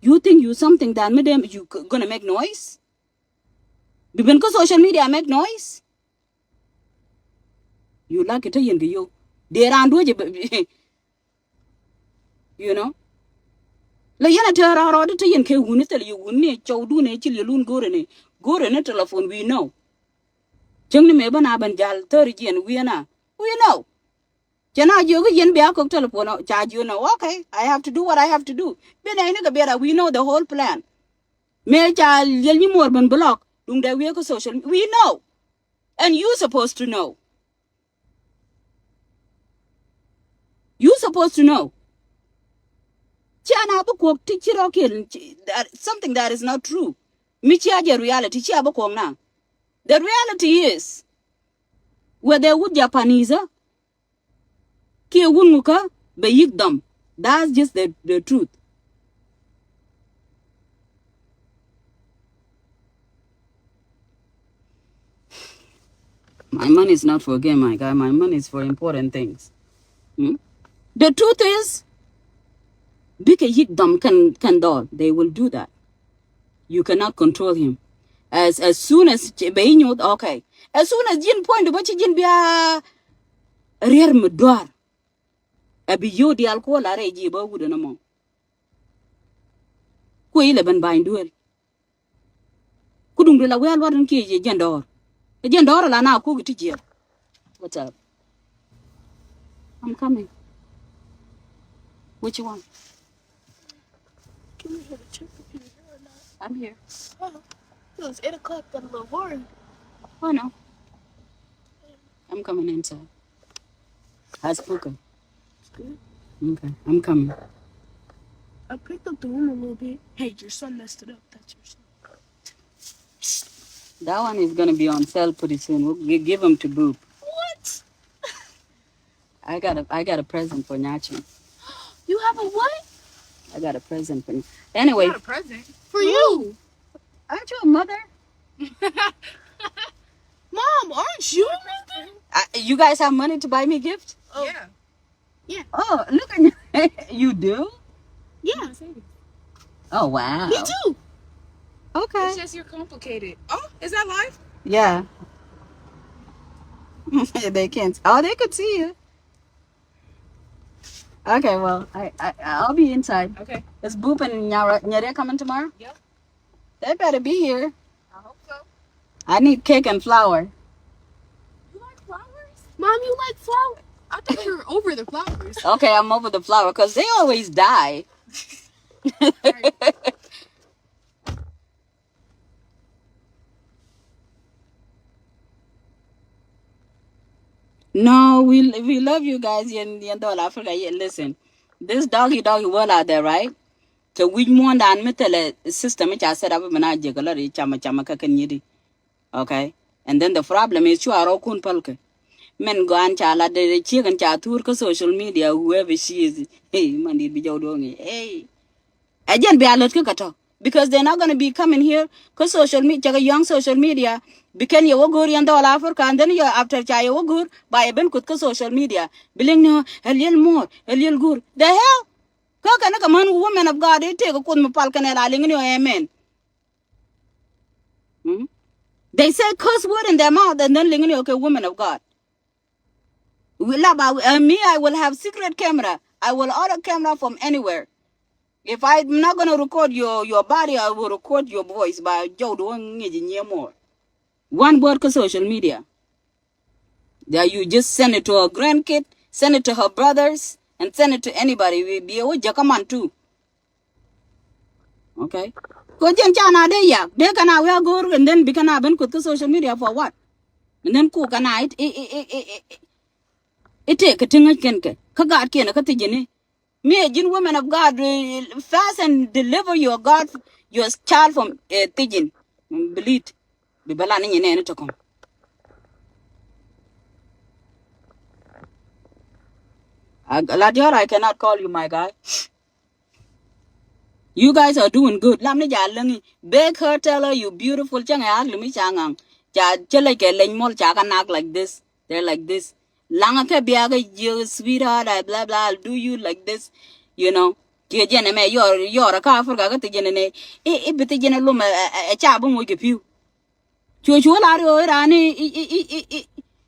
You think you something that made them you gonna make noise? Because social media make noise. You like it in you. They around you know. La yana tera rod to yen ke wunitel you wunni chow do ne chili loon go in a telephone we know. Chung me ban abanjal 30 and we know. Jana yoga yen be a telephone charge you know. Okay, I have to do what I have to do. Ben I nigga better we know the whole plan. Me child yell you more ban block. Dung de we social we know. And you supposed to know. You supposed to know. Chana book teach something that is not true. Michiaja reality chiabokong na. The reality is where there would Japanese ki wunguka But you dumb. That's just the truth. My money is not for a game, my guy. My money is for important things. Hmm? The truth is, big a dumb can do. They will do that. You cannot control him. As soon as okay. As soon as Jin point what Jin be a rear mudwar. Abi yo di alcohol are jiba would no more. Ku 11 bind duel. Couldn't la well warden key jendor. A jendor la na cook to jail. What's up? I'm coming. Which one? Can we have a check if you're here or not? I'm here. Oh, it was 8 o'clock, got a little worried. Oh no. I'm coming inside. How's Puka? It's good. Okay, I'm coming. I picked up the room a little bit. Hey, your son messed it up. That's your son. That one is gonna be on sale pretty soon. We'll give him to Boop. What? I got a present for Nacho. You have a what? I got a present for you. Anyway. Not a present. For you. Aren't you a mother? Mom, aren't you a mother? You guys have money to buy me gifts? Oh. Yeah. Yeah. Oh, look at you. You do? Yeah. Oh, wow. Me too. Okay. It's just you're complicated. Oh, is that live? Yeah. They can't. Oh, they could see you. Okay, well, I'll be inside. Okay. Is Boop and Nyare coming tomorrow? Yep. They better be here. I hope so. I need cake and flour. You like flowers? Mom, you like flowers? I thought you were over the flowers. Okay, I'm over the flour because they always die. No, we love you guys in Africa. Yeah, listen, this doggy world out there, right? So we want that metal system which I set up when I jiggle it, chama kakan. Okay, and then the problem is you are all kun palke. Men go and chala de chicken chatur social media, whoever she is. Hey, man, be doing hey. Again, be alert kato because they're not gonna be coming here because social media, young social media. Biken you go and all Africa and then you after chai good by a ben kut social media. Billing no a little more, a little good. The hell? Kaka man woman of God, they take a kun palkan and amen. They say curse word in their mouth and then ling okay, woman of God. We love me, I will have secret camera. I will order camera from anywhere. If I'm not gonna record your body, I will record your voice by Joe doing it more. One word to social media. That you just send it to her grandkid, send it to her brothers, and send it to anybody. We be a jakaman too. Okay? Go chana de yak. They can I go and then become a ben to social media for what? And then cook a night. It take a thing again. Kagat can a catijini. Me, a gin woman of God, fast and deliver your God, your child from Tijin. Believe. Be balaning in any to come. Ladior, I cannot call you my guy. You guys are doing good. Lamni jalangi. Beg her, tell her you beautiful. Chang aglumi changang. Ja like a mol chakanak like this. They're like this. Langa ke biaga you sweetheart, blah blah. I'll do you like this. You know. You're a car for gaga tijene. Bitijene lum a chabum with you. Chuchula rani.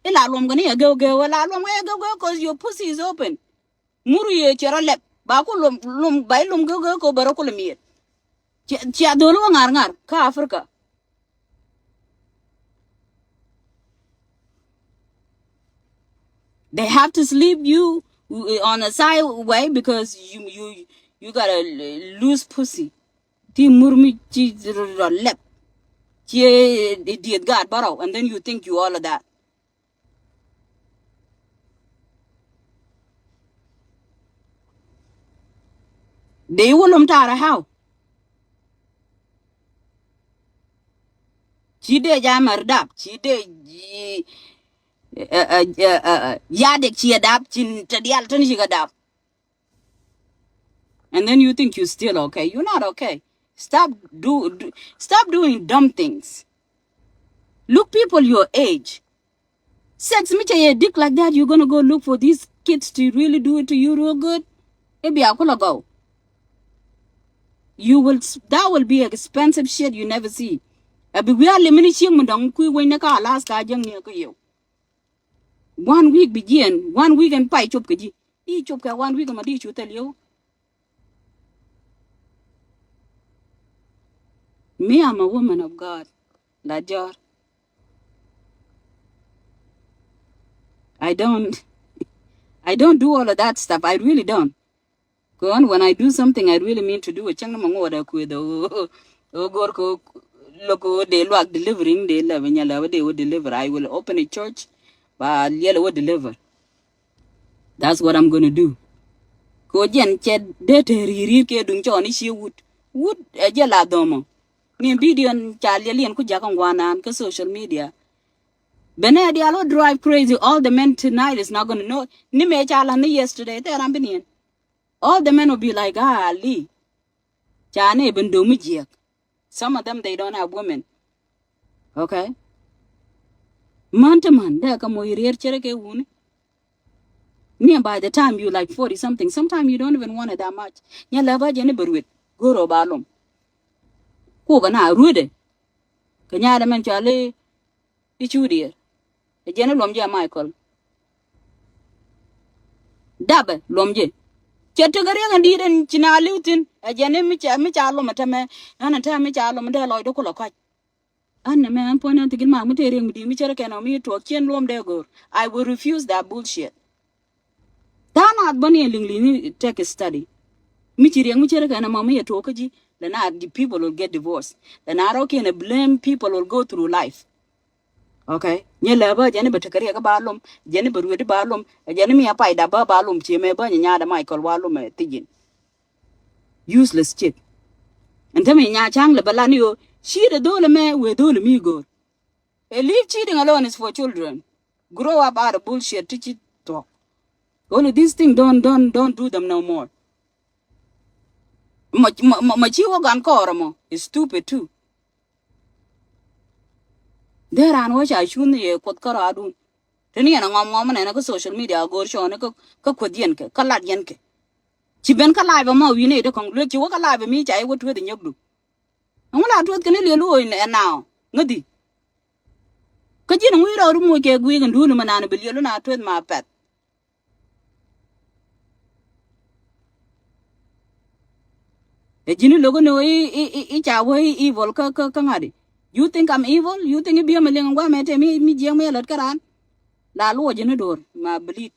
Ilalum gonna go because your pussy is open. Muru ye chera lep. Baku lum bay lum go ko baroko lemir. Chia dolo ngar ka Africa. They have to sleep you on a side way because you got a loose pussy. Ti murmi chi lep. Chi did God borrow and then you think you all of that. They will tara how? Chide jamar dap, chide yadik chi adap chin tadial tani chiga dap. And then you think you're still okay. You're not okay. Stop doing dumb things. Look people your age. Sex me a dick like that, you're gonna go look for these kids to really do it to you real good. Maybe I could go. That will be expensive shit you never see. We are limiting mundong kui when naka Alaska young near you. 1 week begin, 1 week and pie chop kaji. E chop ka 1 week amadi chu tell you. Me, I'm a woman of God. Lajor. I don't do all of that stuff. I really don't. Go on, when I do something I really mean to do it. Chang mang order ku the go loco they lock delivering they love and yellow they would deliver. I will open a church, but yellow would deliver. That's what I'm gonna do. Ko jen ched de teriri ke dung choni she would a jela domo. Me video chalien ku jakon wana ka social media. Bene dialo drive crazy. All the men tonight is not gonna know. Ni me chala ni yesterday there I'm been. All the men will be like, ah, Lee. Chane bendo mujik. Some of them they don't have women. Okay? Man to man, there come here chereke woon. Near by the time you like 40 something, sometimes you don't even want it that much. Ya lava jenny berwit. Goro balum. Koga na rude. Kanya the man chale. Ichu dear. A general lomja Michael. Dabba lomje. Chetugari and didn't china lutin. A jenny michalo matame. And a time michalo mandela do colocai. And the man pointed to get my material with me and me to a kin room there go. I will refuse that bullshit. Not bunny and lingly take a study. Michiri and Michera and a mamma talkaji, then the people will get divorced. Then I don't can blame people will go through life. Okay? Nyelaba, Jenny Batakaria balum, Jenny Burwit balum, a Jenny a pie da balum, Chime Banyada Michael Walum Tigin. Useless chip. And tell me, Chang la Balanio, she the dole man with dole me go. A leave cheating alone is for children. Grow up out of bullshit, teach it talk. Only these things don't do them no more. Machiwa gan koramo is stupid too. There and watch I shun ye kot karadun. Teni na ngom na ko social media go show na ko kodien ke kalat yen ke. Chi ben ka live ma wi ne de kong lu chi wa ka live mi chai wo tu de nyobdu. Ngula tu ke ne le lu now. Ngadi. Ka ji ngui ro mu ke gwi ndu no manana bil yelo na tu ma pet. E jini logo no evil ka ngadi. You think I'm evil? You think be a million wa mete me jeng me lot karan? La lo jini door ma bleed.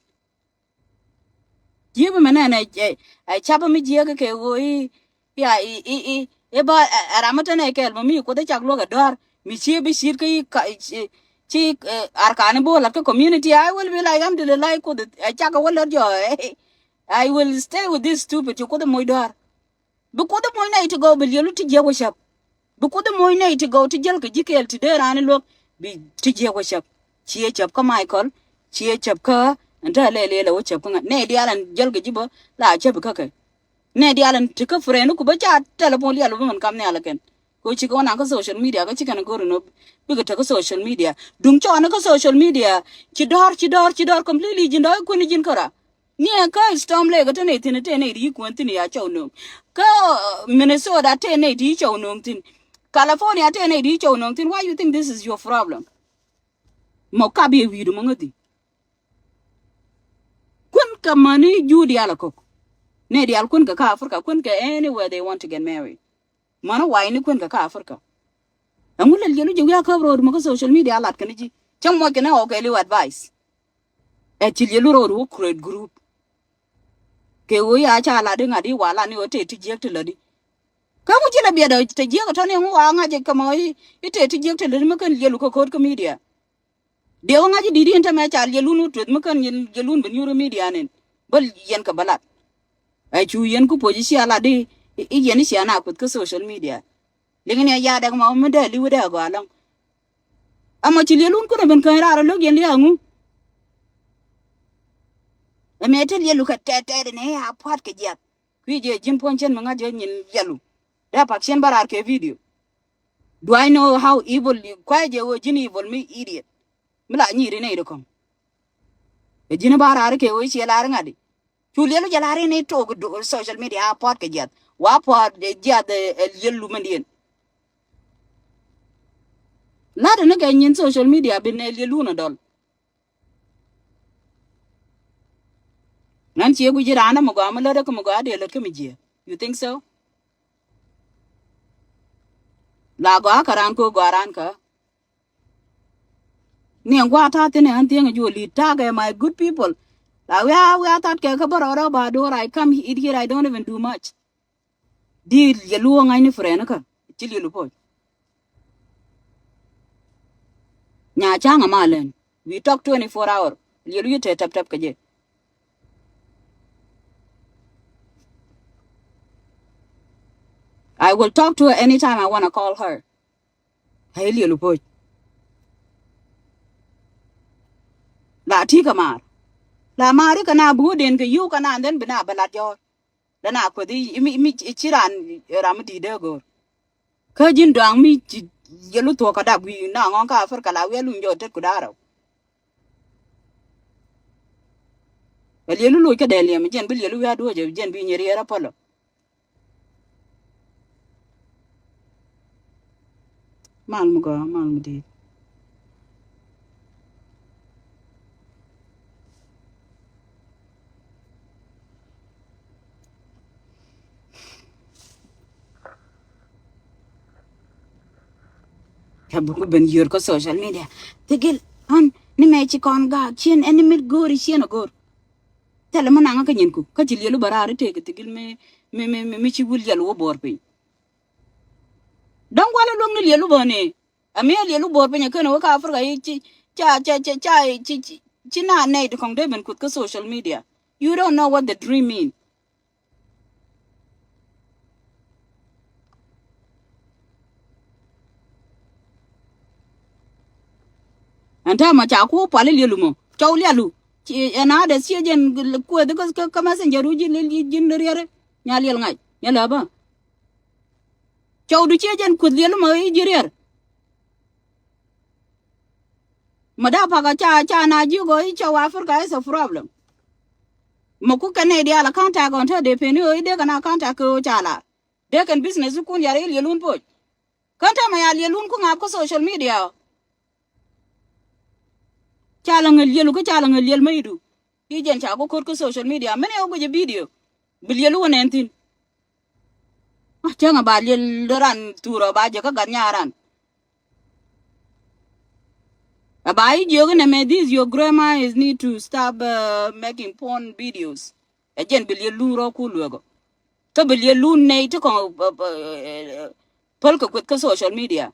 Jibu manana I chapa me jega ke wo ya ba aramata na ke mi ko de chak lo ga door mi chi be shir ke chi arkane bo la community I will be like I'm the like ko I chaka wala jo I will stay with this stupid you ko de moy door. Because the moy to go bil yelu ti je wo shap. Because the moy to go to jail ke jikel ti de ran look be ti je wo shap. Chi chap ka Michael, chi chap ka anta le wo chap ka ne di alan jel ke jibo la chap ka ke. Ne di alan ti ka frenu ku ba cha telephone ya lo man kam ne alaken. Ko chi ko na ka social media ka chi kana go no bi ka ta social media. Dung cho na ka social media chi dor completely jin do ko ni jin kara. Nia ka storm le ga tane tin tane ri ku tin ya chow no ka Minnesota tane ri chow no tin California tane ri chow no tin. Why you think this is your problem? Mo ka bi wi du mo ngati kun ka mani judi ala ko ne di al kun ka Africa kun ka anywhere they want to get married mana why ni kun ka Africa amul le lu ya ka bro mo ka social media lat kan ji chang mo ke na o ke lu advice e ti lu ro create group ke wo ya cha la de ngadi wala ni o te ti jek te ladi ka mu jila bia da te jek to ne wa nga je ka mo ite ti jek te ladi mo kan yelu ko media de wa nga ji didi enta me cha yelu nu tut mo kan yelu ben yuru media nen bal yen ka balat ai chu yen ku poji ala de yen si ana put ka social media lingine ya da mo me de liu da ga long ama chi yelu ko ben kan ra lo gen ya ngu e me te yelu ka te ne ya pot ke jek je jin ponchen manga je nyin yalu da pak chen barar ke video. Do I know how evil you kwa je wo jin evil me idiot mila nyiri ne do kom e jin barar ke wo che lar ngadi chulelo jalare ne to go social media pot ke jet wa pot de jet yelu mandien la de ne ke nyin social media bin ne yelu na dol nan che gu jirana mo ga ma le ko mo ga de le ke mi je. You think so? La go karan ko garan ka ni ngwa ta tene an tieng ju li ta ke my good people. La we are that ke ka baro ba do I come here I don't even do much. Di yelu ngai ni frena ka ti yelu po. Nya changa malen. We talk 24 hour. Yelu yete tap tap ke je. I will talk to her anytime I want to call her. Hey yelu po. La ti ka mar. La mari kana bu den ke yu kana den bina balat yo. Dana ko di mi chiran ram di de go. Ka jin dang mi yelu to ka da wi na ngon ka fer kala we lu njo tet ku daro. Yelu lu ka de le mi jen bil yelu ya do je jen bi nyeri era polo. Mal mu go mal mu di. Kabu ben yor ko social media. Tigil han ni me chi kon ga chien enemy gori chien gor. Tele mana nga ka nyen ku ka chi yelu barare te ke tigil me chi wul yelu wo bor pe. Dong wala long ni yelu bone. Ami yelu bor pe nya kana ka afra ga chi chi na ne de kong de ben kut ka social media. You don't know what the dream mean. Anta ma cha ku pale yelu mo. Chaw yelu. Chi ana de si jen ku de ka messenger uji le jin riere. Nya yel ngai. Ya la ba. Chaw du chi jen ku yelu mo i jirer. Mada paga cha na ji go i chaw Africa is a problem. Moku kane dia la contact on ta de peni o de kana contact ko chala. De kan business kun yare yelun po. Kanta ma ya yelun ku ngap ko social media. Chala ngel yelu ko chala ngel yel maidu. Ki jen cha ko ko social media mene o go je video. Bil yelu wonentin. Ah changa ba yel ran turo ba je ka ganyaran. Abai yoga na me this your grandma is need to stop making porn videos. Again bil yelu ro ku lugo. Ka bil yelu ne to ko pol ko kwet ka social media.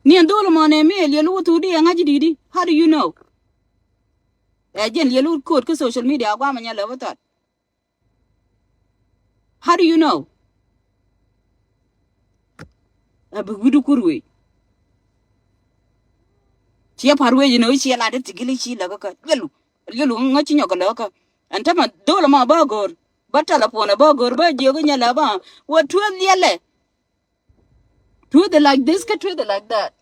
Ni andolo mo ne me yelu tu di ngaji didi. How do you know? Again yelu ko ka social media kwa manya lewo tot. How do you know? Abu gudu kurwe. Chia parwe you know chia la de tigili chi la ka yelu ngachi nyoko la ka. Antama dolo ma bagor. Batala pona bagor ba jogo nyala ba. What two yele? Two the like this, ka two the like that.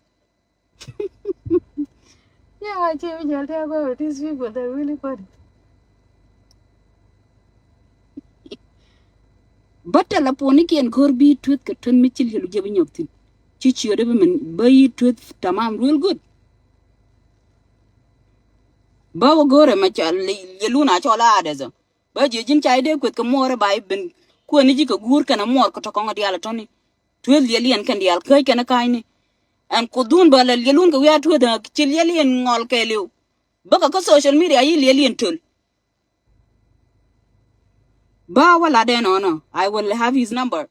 Yeah, I can't tell about these people. They're really funny. Batala poni kian korbi tweet ka tun michil yelu jebi nyoktin. Chichi yode men bayi tweet tamam real good. Bawa gore macha yelu na chola adezo. Ba jejin chai de kwet ka more bai ben ko ni ji ka gur kana mor ko to konga diala toni. Tweet yeli en kan dial kai kana kaini. An kudun bala yelun ka wiya tweet da chil yeli en ngol ke liu. Baka ka social media yi yeli en tul. Ba wala de no. I will have his number.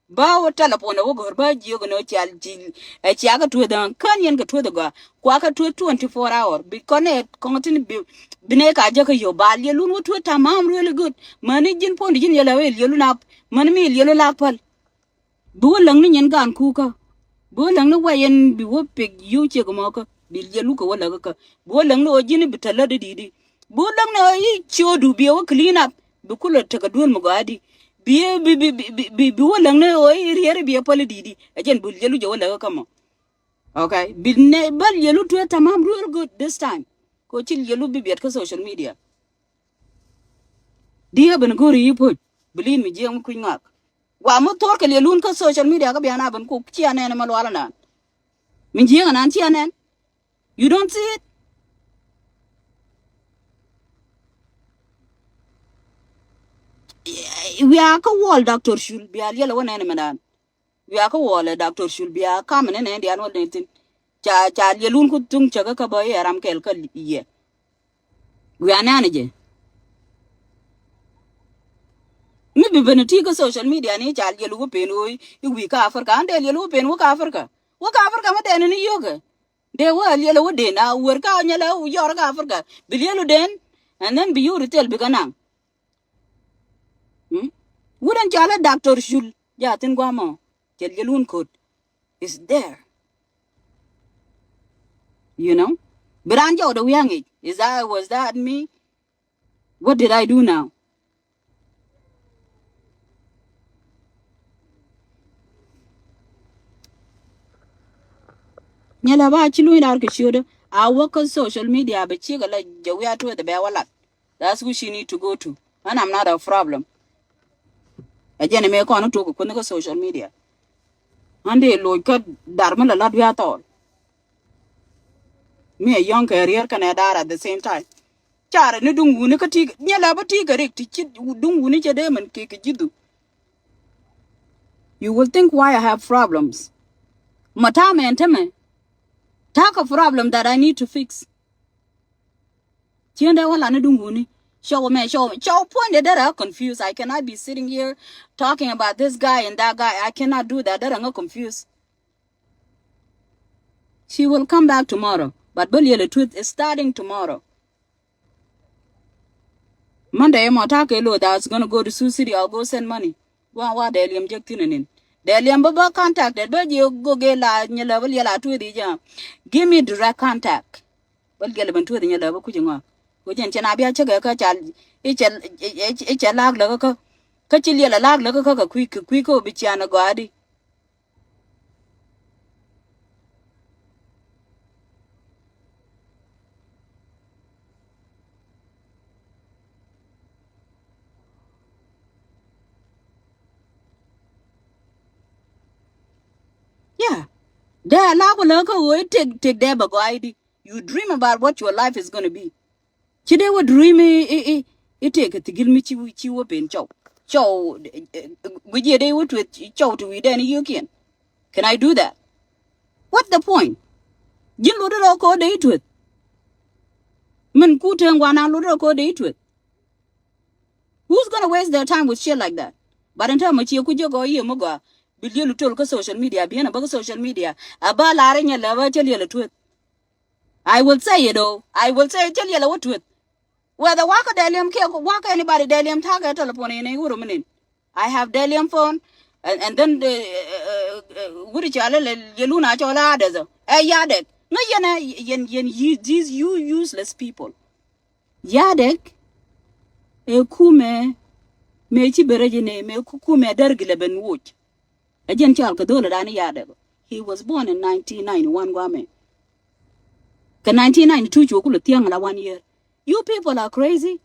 Ba wa telephone wo gor ba jiyo no chal ji e chi aga tu da kan yen ka tu da ga kwa ka tu 24 hour bi connect kontin bi bine ka je ka yo ba ye lu no tu tamam really good mani jin pon jin yela we yelu na man mi yelu la pal bu lang ni yen gan ku ka bu lang no wa yen bi wo pe yu che ko mo ka bi yelu ko wala ka bu lang no jin bi tala de di bu lang no yi chodu bi wo clean up bukula takadun mugadi bi wala ne o iriere bi pole didi ajen bul yelu jo wala kama okay bi ne bal yelu to tamam real good this time ko chil yelu bi biet ko social media dia ben gori yipo bilin mi jeng ku ngak wa mo tor ke yelun ko social media ka biana ban ku chiane ne malwala na min jeng nan chiane you don't see it. We are ka wall doctor should be a yellow one enemy. We are ko wala doctor should be a common and Indian old natin cha yelun ku tung chaga ka boy aram kel ka ye we are nanaje mi bi beneti ko social media ni cha yelu pen oy we ka afrika ande yelu pen wo ka afrika ma den ni yoga de wa yelu de na wer ka nyala u yor ka afrika bi yelu den and then bi you tell bi kana wouldn't jala doctor should ya tin gwamo tel yelun code is there. You know? But I know the young age. Was that me? What did I do now? Nyala ba chilu in our kishuda. I work on social media, but she like Jawia to the bear. That's who she need to go to. And I'm not a problem. Again, me ko to ko social media. And they look at Darman a lot we are thought. Me a young career can add at the same time. Chara ni dung wuni ka tig nyala ba tig correct chit dung wuni cha dem and kick jidu. You will think why I have problems. Matame and teme. Talk a problem that I need to fix. Tienda wala na dunguni. Show me. Show point that I'm confused. I cannot be sitting here talking about this guy and that guy. I cannot do that. That I'm not confused. She will come back tomorrow. But the truth is starting tomorrow. Monday, I'm talking that's gonna go to Sioux City. I'll go send money. Wa Delium Jactinin. Delium Baba contacted, but you go get la level yella to the jam. Give me direct contact. Well, get them to the level cooking. Kujen chana bia chaga ka chal icha lag la ka chili la lag la ka quick ko bichana gadi. Yeah. There lag la ka we take there bagadi. You dream about what your life is gonna be. Chide would dream it take it to give me chi wo pen chow. Chow we they would with chow to we then you can. Can I do that? What's the point? Jin lo do ko date with. Men ku ten wana lo ko date with. Who's gonna waste their time with shit like that? But in time you could go ye moga. Billion to social media, being about social media. About laring a lover tell you the truth. I will say it though. I will say tell you what truth. Whether waka delium care waka anybody delium target telephone in a woman. I have delium phone and then the would you luna chola others. Yadek. No yana these you useless people. Yadek e kume me ci berejene me kukume dergile ben wuch ajen chal ka dole dani yade he was born in 1991 gwame ka 1992 chokula tiang la 1 year. You people are crazy.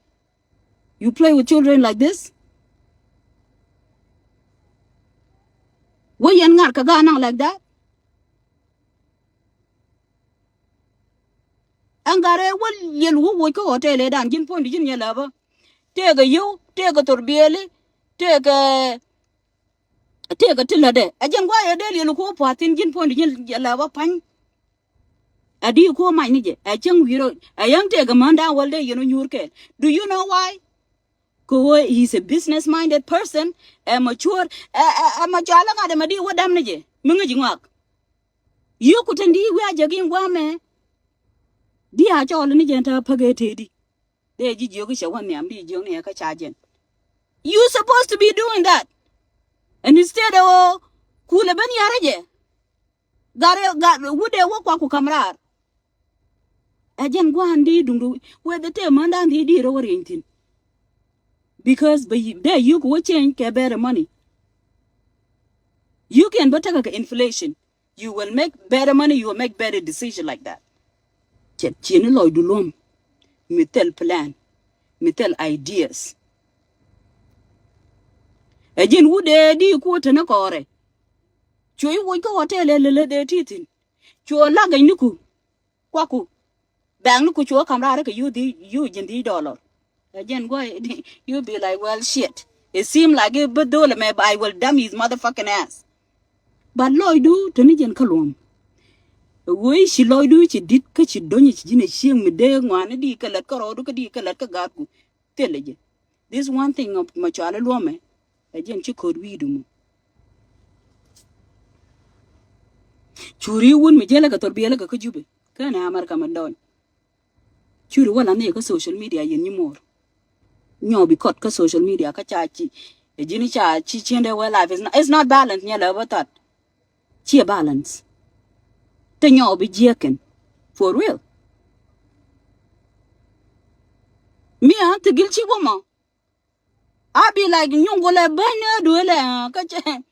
You play with children like this. Wo yen ngar ka ganang like that. Angare wal yel wo ko hotel e dan jin pondi jin yela ba tega you tega torbieli tega tilade ajen gwa ye del yel ko patin jin pondi jin yela ba pan adi ko mai ni je a chang wiro a yang tega manda walde nyurke. Do you know why? Ko he's a business minded person, a mature a majala ngade madi wadam ni je mungi jingwak you kutendi we ajagin gwame di a chol ni jenta pagete di de ji jogi shawan ni amdi jong ne ka chajen. You supposed to be doing that. And instead of kule ben yaraje gare wude wo kwa ku kamrar ajen gwandi dundu we the te manda ndi di ro warintin Because there you go change get better money. You can but take inflation. You will make better money, you will make better decision like that. Chet chino loy dulom. Me tell plan. Me tell ideas. Again would di quote na kore. Chui wo ko hotel le de titin. Chuo laga nuku. Kwaku. Bang nuku chuo kamera ka you in the dollar. Again go you be like, well shit. It seemed like it but dollar maybe I will dump his motherfucking ass. But loy do to ni jen kalom. Way she loy do she did ka she donny jine shing me de ngwane di ka let ka ro ka di ka let ka gaku. Teleje. This one thing of my child woman. Again she could we do. Churi won me jela ka torbiela ka kujube. Kana America mandon. Churi wala ne ka social media yen ni more. Nyo bi ka social media ka chachi. E jini cha chi chende well life is not balanced nya love that. Chi balance. Te nyo bi jeken. For real. Me to gilchi woman. I be like nyongole banya duele ka che.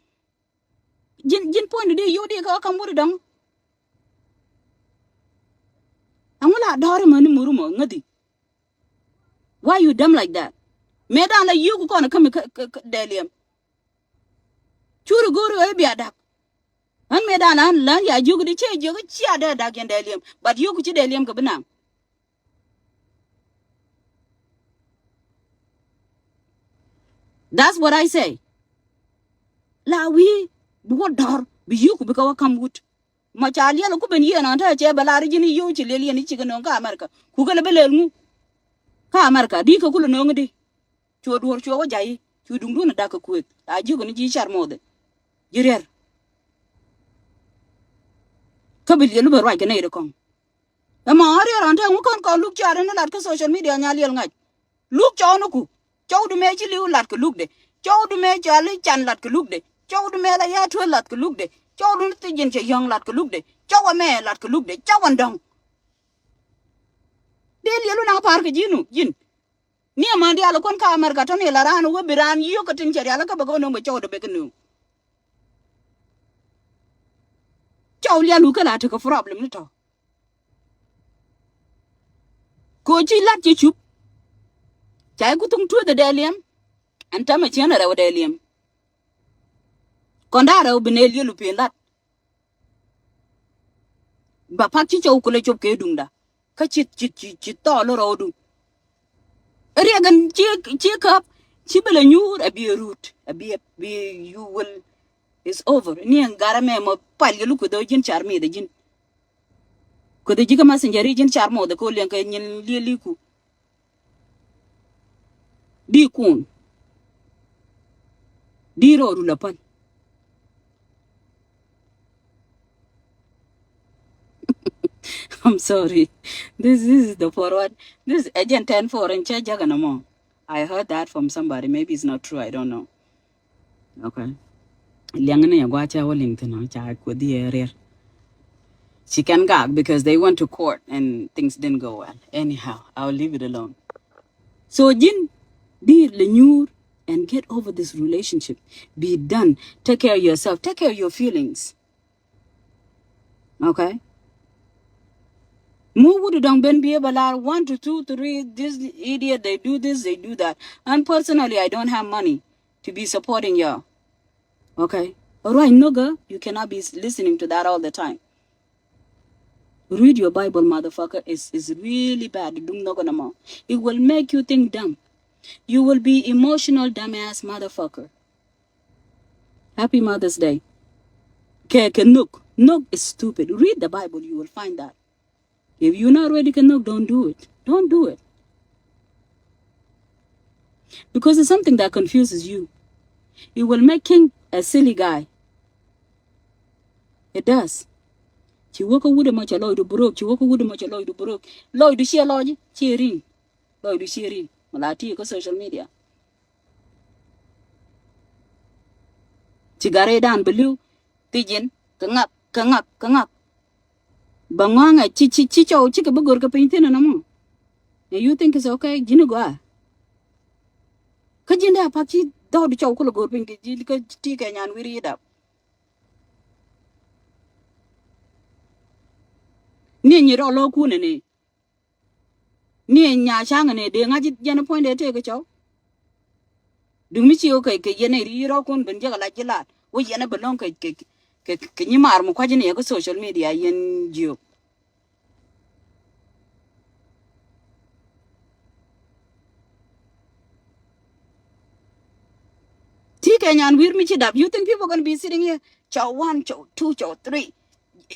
Jin point de you de ka kamuri dang. Angula dore mani murumo ngadi. Why you dumb like that? Medan la you gonna come delium. Churu guru e biadak. An medan an lan ya jugu di che jugu chia da dak yan delium. But you kuchi delium ka benang. That's what I say. La we do dor bi you ku bikawa come wood. Machalia lo ku ben yen anta che balari jini you chi leli ni chiga no ka America. Ku gele belel mu. Ka America di ka kulu no ngdi. Cho dur cho jai. Chu dung du na dak ku. A jugu ni ji char mode. Jirer. Ka bil yelu ber wa ke ne de kon. Ama ari anta ngu kon look char na lat ka social media nya liel ngaj. Look cho no ku. Chow du me chi liu lat ka look de. Chow du me chali chan lat ka look de. Chow du me la ya thua lat ka look de. Chow du ti jin che yong lat ka look de. Chow me lat ka look de. Chow an dong. Del yelu na par ka jinu jin. Ni ma dia lo kon ka America to ne la ran wo biran yo ka tin che ya la ka ba ko no be chow de be ka nu. Chow ya lu ka la ta ka problem ni to. Ko chi lat chi chup. Chai ku tung tu de delium. Anta ma chena ra delium. Kondara ubinel yelu pin lat. Ba pak chi chow ko le chop ke dung da. Ka chit to lo ro du. Regan chi cup chi bela nyur a be root a be you will is over ni ngara me mo pal yelu ko do jin char me de jin ko de jiga messenger jin char mo de ko len ka nyin li ku di kun di ro ru la pan. I'm sorry. This is the forward. This agent 10-4 in charge no. I heard that from somebody. Maybe it's not true. I don't know. Okay. Liangane ya gwacha Wellington cha ko di area. She can gag because they went to court and things didn't go well. Anyhow, I'll leave it alone. So Jin, be lenure and get over this relationship. Be done. Take care of yourself. Take care of your feelings. Okay? More would don't ben be able to 1 to 2 3 this idiot they do this they do that. And personally I don't have money to be supporting y'all. Okay? Alright, nigga, you cannot be listening to that all the time. Read your Bible, motherfucker. It's really bad. It will make you think dumb. You will be emotional, dumbass motherfucker. Happy Mother's Day. Nook. Nook is stupid. Read the Bible, you will find that. If you're not ready to nook, don't do it. Don't do it. Because it's something that confuses you. It will make King a silly guy. It does. Chiwoko wude macha loy do broke. Chiwoko wude macha loy do broke. Loy do share loy. Cheering. Loy do sharing. Malati ko social media. Chigare dan belu. Tijin. Kangak. Banganga chicho chika bugur ka paintin na mo. And you think it's okay? Jinu go. ka jinda pa chi do di chaw ko gor pin ki ji ka ti ka nyan wiri da ni ro lo ku ne ni nya chang ne de nga ji jen point de te ka chaw dung mi chi o kai ke yene ri ro kun ben ja la ji la wo yene belong ke ni mar mo kwa ji ne ko social media yen jiyo ti ka nyan wir mi chi dap. You think people gonna be sitting here chow 1 chow 2 chow 3,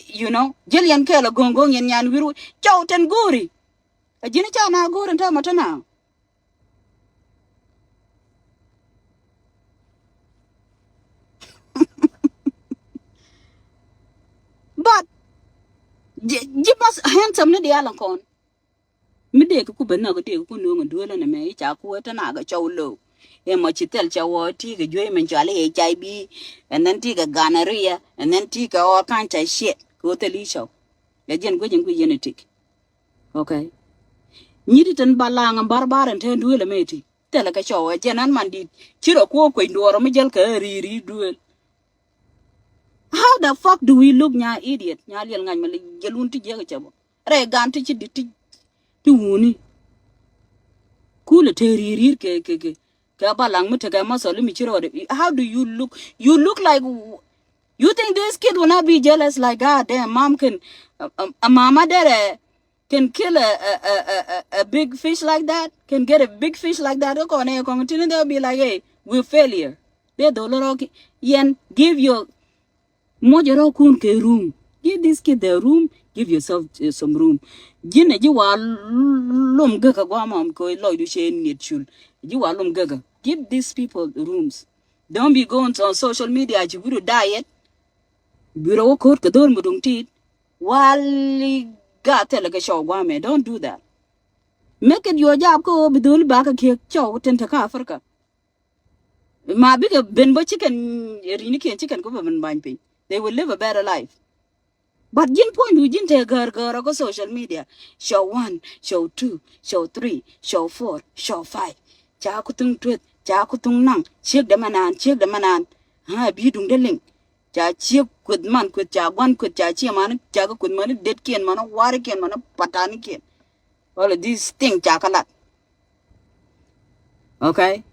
you know, jillian ke la gongong yen nyan wir chow ten gori a jini cha na gori ta mata na. But jimas handsome ne dia lan kon mi de ku ben na ko de ku no ndu la ne me cha ku ta na ga chow lo e mo chi tel chaw ti ga joy men chale HIV, and then ti ga gonorrhea, and then ti ga all kinds of shit ko te li show ya jen ko genetic. Okay, nyiri tan balanga barbaran te duel meti tele ka chow jenan mandi chiro ko ndoro mi jel ka riri duel. How the fuck do we look nya idiot nya liel ngany mali jelun ti jega chabo re gan ti di ti wuni kule te riri ke balang mete ka masol mi chiro de. How do you look? You look like you think this kid will not be jealous like God damn mom can a mama that can kill a big fish like that, can get a big fish like that. Okay, continue they'll be like, hey, we're failure. They don't yen give your mojaro kun ke room. Give this kid the room. Give yourself some room. Jine ji wa lum gaga gwa mom ko loy du chen ni chul. Ji wa lum gaga. Give these people rooms. Don't be going on social media. You will diet. Biro ko ka don mudung tit. Wali ga tele ka show gwa me. Don't do that. Make it your job ko bidul ba ka ke chow ten ta ka Africa. Ma biga ben bo chicken rini ken chicken ko ben ban pin. They will live a better life. But jin point we jin te gar go social media. Show 1, show 2, show 3, show 4, show 5. Cha kutung tweet, cha kutung nang, check the manan. Ha bi dung de link. Cha check kut man kut cha wan kut cha chi man cha ko kut man det kien man war kien man patani kien. All of these things cha kalat. Okay?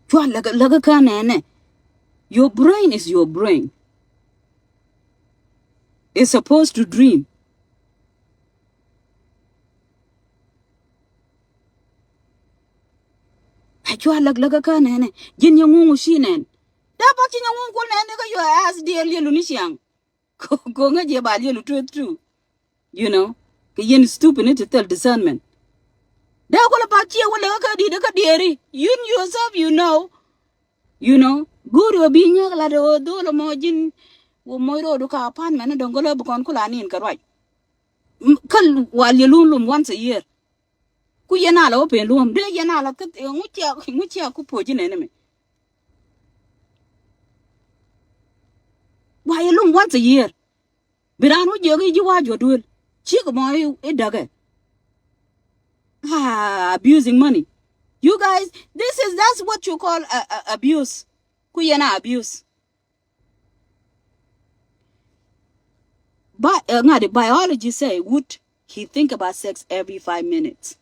Chwa laga ka ne. Your brain is your brain. It's supposed to dream. Chwa laga ka ne. Jin yung ngungu shinen. Dapat jin yung ngungu ne ka your ass dear yelu ni siyang. Ko nga je ba yelu true. You know? Ka yen stupid to tell discernment. Da ko la pa chia wala ka di ka dieri. You yourself you know. You know? Guru bi nya la do lo mo jin wo mo ro do ka pan man don golo bu kon kula ni ka right. Kal wal yelum once a year. Ku yena la open lum de yena la ka ngutia ku poji ne me. Why yelum once a year? Biranu jogi ji wa jodul. Chi ko mo e dage. Abusing money. You guys, that's what you call abuse. Ku yena abuse. But the biology say would he think about sex every 5 minutes?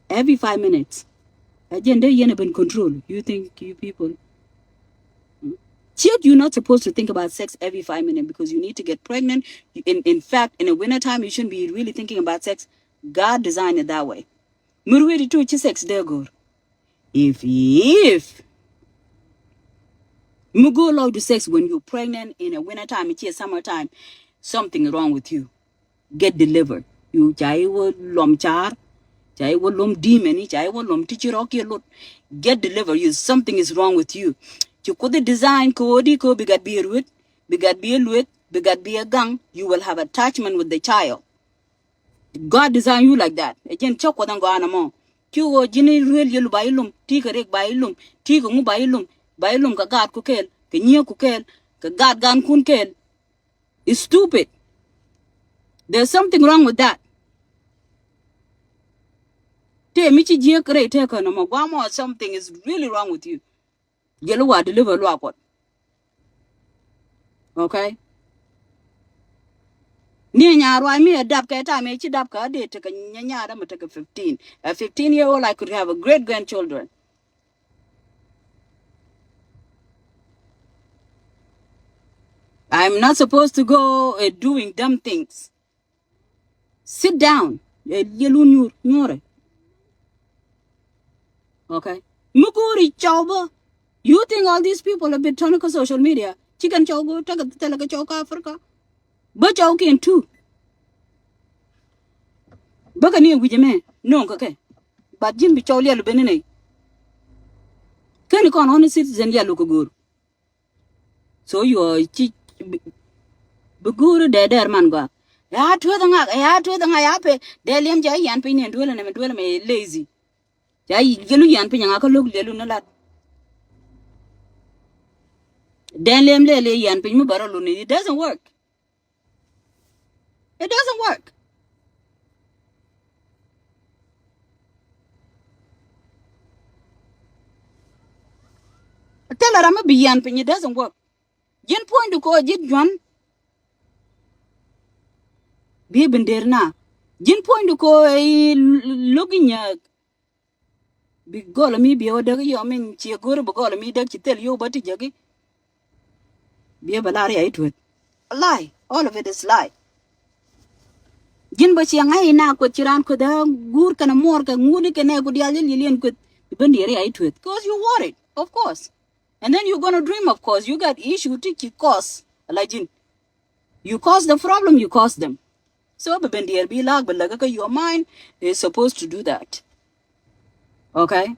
Every 5 minutes. Agenda you been control. You think you people? You're not supposed to think about sex every 5 minutes because you need to get pregnant. In fact, in the wintertime, you shouldn't be really thinking about sex. God designed it that way. Murwedi to sex there go. If you go along to sex when you're pregnant in a wintertime, it's summertime, something wrong with you. Get delivered. You chai wo lom char, chai wo lom demon, chai wo lom tichiroki lot. Get delivered. Something is wrong with you. You could design kodi ko bigat be ruit, bigat be luit, bigat be a gang. You will have attachment with the child. God designed you like that. Again, chok wadang go anamo. Kyo jini real yelu bailum, tika rek bailum, tika ngu bailum ka God kukel, ka nye kukel, ka God gan kun kel. It's stupid. There's something wrong with that. Te mi chi je kre te ka no mo gwa mo something is really wrong with you. Gelu wa deliver lo akot. Okay? Ni nyarwa mi adap ka ta me chi dap ka de te ka nya da mo te ka 15. At 15-year-old I could have a great grandchildren. I'm not supposed to go doing dumb things. Sit down. Yelu nyore. Okay? Mukuri chawbo. You think all these people have been turning to social media? Chicken chawgo, take a teleka chawka Africa. But chawkin too. Baka ni with me. No, okay. But Jim be chawli alu benene. Can you con honest citizen ya look good? So you are beguru de der man go. Ya to the ngape. Delium jay yan pin and dwell and dwell me lazy. Jay gelu yan pin yaka look lelu na lat. Delium lele yan pin mu baraluni. It doesn't work. It doesn't work. Tell her I'm a beyond pin, it doesn't work. Jen point to call Jit John be bender na. Jin point to call a looking ya big goal me be order you I mean she go to goal me that she tell you but it jaggy. Be a balari to it. A lie. All of it is lie. Jin but young I now could chiran could good can a more can moody can I could yell could bender to it. Cause you want it, of course. And then you're gonna dream, of course. You got issue to cause like you cause the problem, you cause them. So but your mind is supposed to do that. Okay?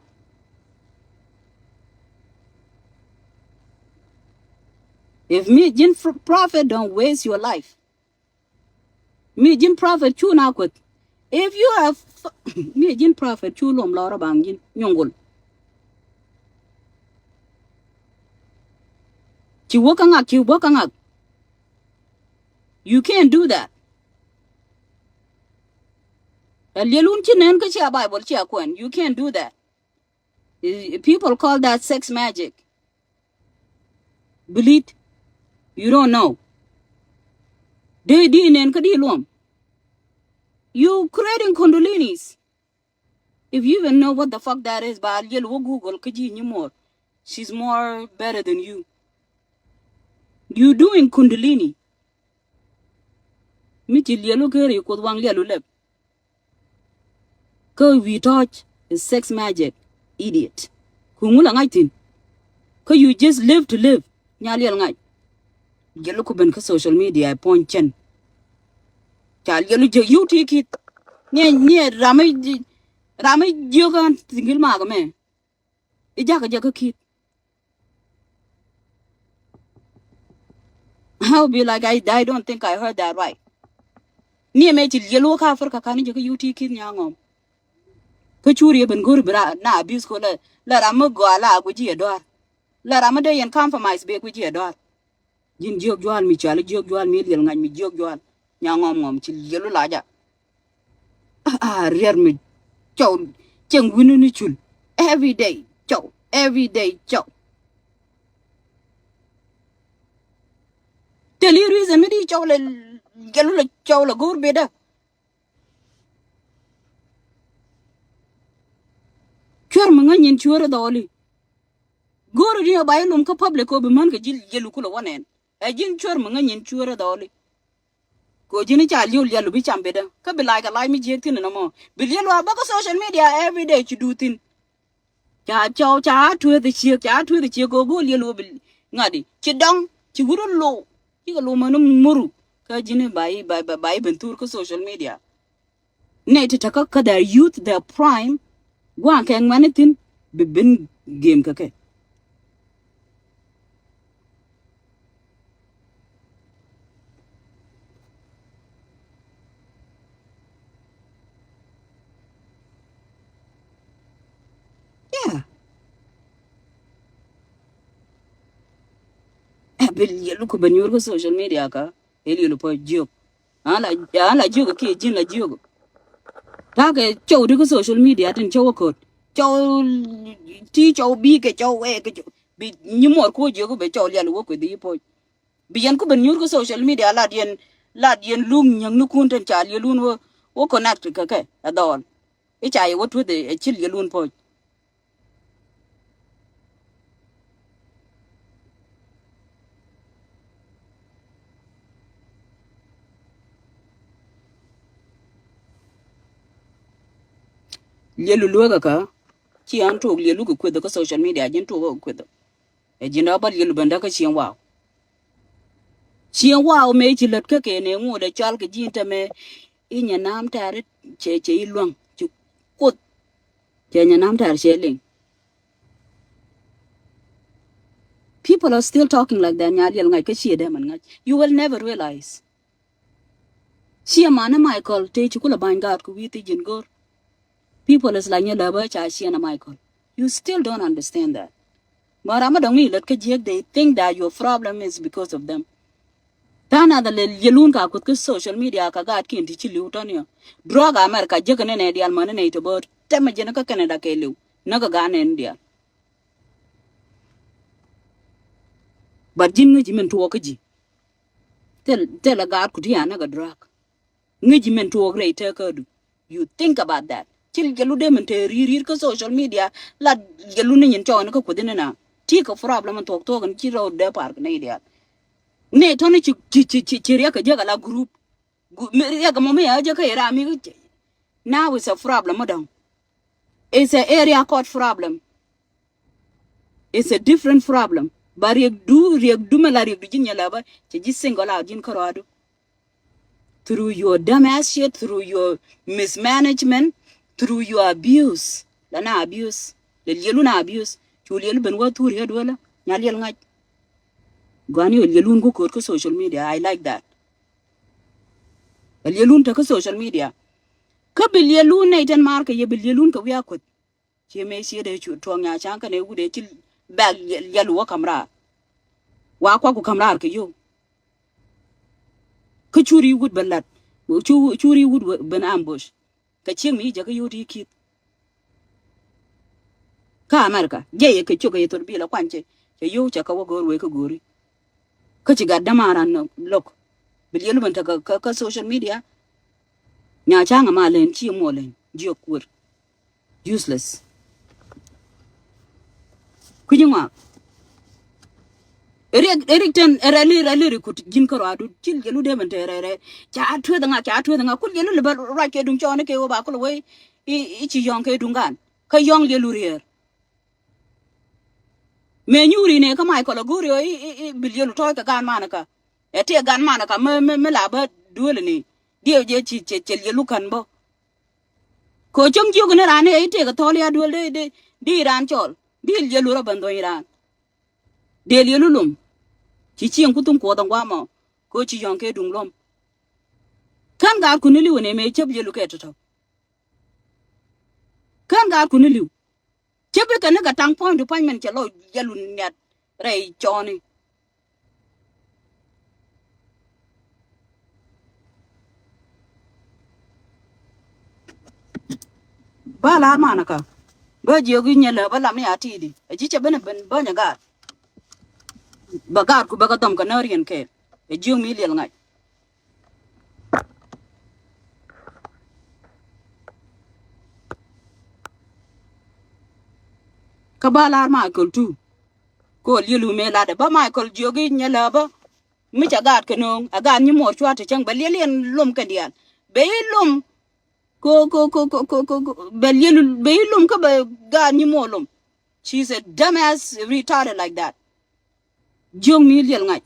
If me Jin prophet don't waste your life. Me Jin prophet chu na kwet. If you have me Jin prophet chu lom lora bangin nyongol. You can't do that. You can't do that. People call that sex magic. Believe you don't know. You creating kundalinis. If you even know what the fuck that is, but Google more. She's more better than you. You doing kundalini. Cause we touch is sex magic, idiot. Cause you just live to live. You look up social media, point chen. You take it. Near Rami Jogan Tingil Magame. Ijaka kid. I'll be like, I don't think I heard that right. Near me till yellow car for Kakani, you take it, young. Kachuri ben good bra na abuse ko la ramo go ala guji edor la ramo de yen compromise be guji edor jin jog jwal mi chali jog jwal mi lel ngany mi jog jwal nya ngom ci yelu laja rier mi chow cheng winu ni chul every day chow tell you reason mi di chow le gelu la chow la gur beda chur mo ngin chura doli goro di bay lum ko public ko be man ko jelu ko wonen e jin chur mo ngin chura doli ko jini cha liul yalu bi chambe da ka be like a mi jektin no mo bi yelu ba ko social media every day to do thing cha chow cha tu the chi go go yelu bi ngadi chi dong chi guru lo chi ko lo manu muru ka jini bay ben tur ko social media ne ti taka ka their youth their prime Guan keng manitin bibin game kake. Yeah. Bil yelu ko banyur ko social media ka. Eli lu po joke. Ala joke ke jin la joke. ta cái châu đi cái social media trên châu cột châu ti châu bi cái châu cái châu bị như một cô giờ có bị châu liền luôn cái đi po bị anh có bên nhur cái social media là điền lung nhang nu kun trên chả liền luôn wo connect cái adol cái chả wo tu de chil liền luôn po liền luôn cái chỉ ăn thuốc liền luôn cái social media chính thuốc cái e jina ba liền benda cái chiang wow me chỉ lật cái này ngô để chal cái gì thế i nhà nam ta đấy chế luang chú cốt chế nhà nam ta chế linh people are still talking like that nhà liền ngay cái gì đấy mình ngay you will never realize chia mana Michael te chú là bang gạt của vi jin gor people is like nhà lỡ bơi cha chia na Michael you still don't understand that mà rama đồng ý lật cái gì they think that your problem is because of them tana da yelun ka kut ke social media ka gat kin ti chili utonio drug america je kan ne dial man ne to bot tema je ka canada ke lu na ka ga ne ndia but jin ngi men to ka ji tel la gat kut ya na ga drug ngi men to re te ka du you think about that chil yelu de men te rir ka social media la yelu ne nyen to na ka kudina na ti ka problem to kan chi ro de park ne dia ne to ni chi ria ka je la group ya ga mama ya je ka era mi now it's a problem madam it's an area code problem it's a different problem but riek du mala riek du jin yala ba ci ji single out jin karado through your dumb ass shit through your mismanagement through your abuse lana abuse le yelu na abuse chuli yelu ben wa tur ya dola nyal yel ngaj gwani yelu ngo ko social media I like that yelu ta ko social media ka bil yelu ne tan marka ye bil yelu ka wiya ko ci me shi da chu to nya chan ka ne gude ci bag yelu wa kamra wa kwa ku kamra ka yo ka churi wud balat churi wud ben ambush ka ching mi jaga yodi kit ka amerika je ka chuga yetor bi la kwanje ke yo cha ka wo gor we ka gori ka ci gadda maran no lok bil yelu ban ta ka social media nya changa ma len chi mo len jok wur useless kujinga Eric ten rally kut jin karo adu chil gelu de man terere cha atwe danga kul gelu le ra ke dung chone ke ba kul we I chi yong ke dungan ka yong le lurier me nyuri ne ka mai ko guri I billion to ka gan manaka e te gan manaka me la ba duole ni dio je chi chel gelu kan bo ko chong ju ne rane e te ka tole ya duole de di ran chol bil gelu ro bando iran de gelu lum chỉ chiang kutung ko dang wa mo ko chi yong ke dung lom kan ga ku ni liu ne me chep yelu ke to kan ga ku ni liu chep ka ne ga tang point du pan men che lo yelu net rei choni ba la ma na ka ba je gu nyela ba lam ya ti di ji che ben ba nya ga ba ga ku ba ka dom ka na rien ke e jiu mi liel ngai ka ba la ma ko tu ko lielu me la de ba ma ko jogi nyela ba mi cha gat ke no aga ni mo chwa te chang ba lien lum ka dian be lum ko be lielu be lum ka ba ga ni mo lum she's a dumbass retarded like that jong mi liel ngai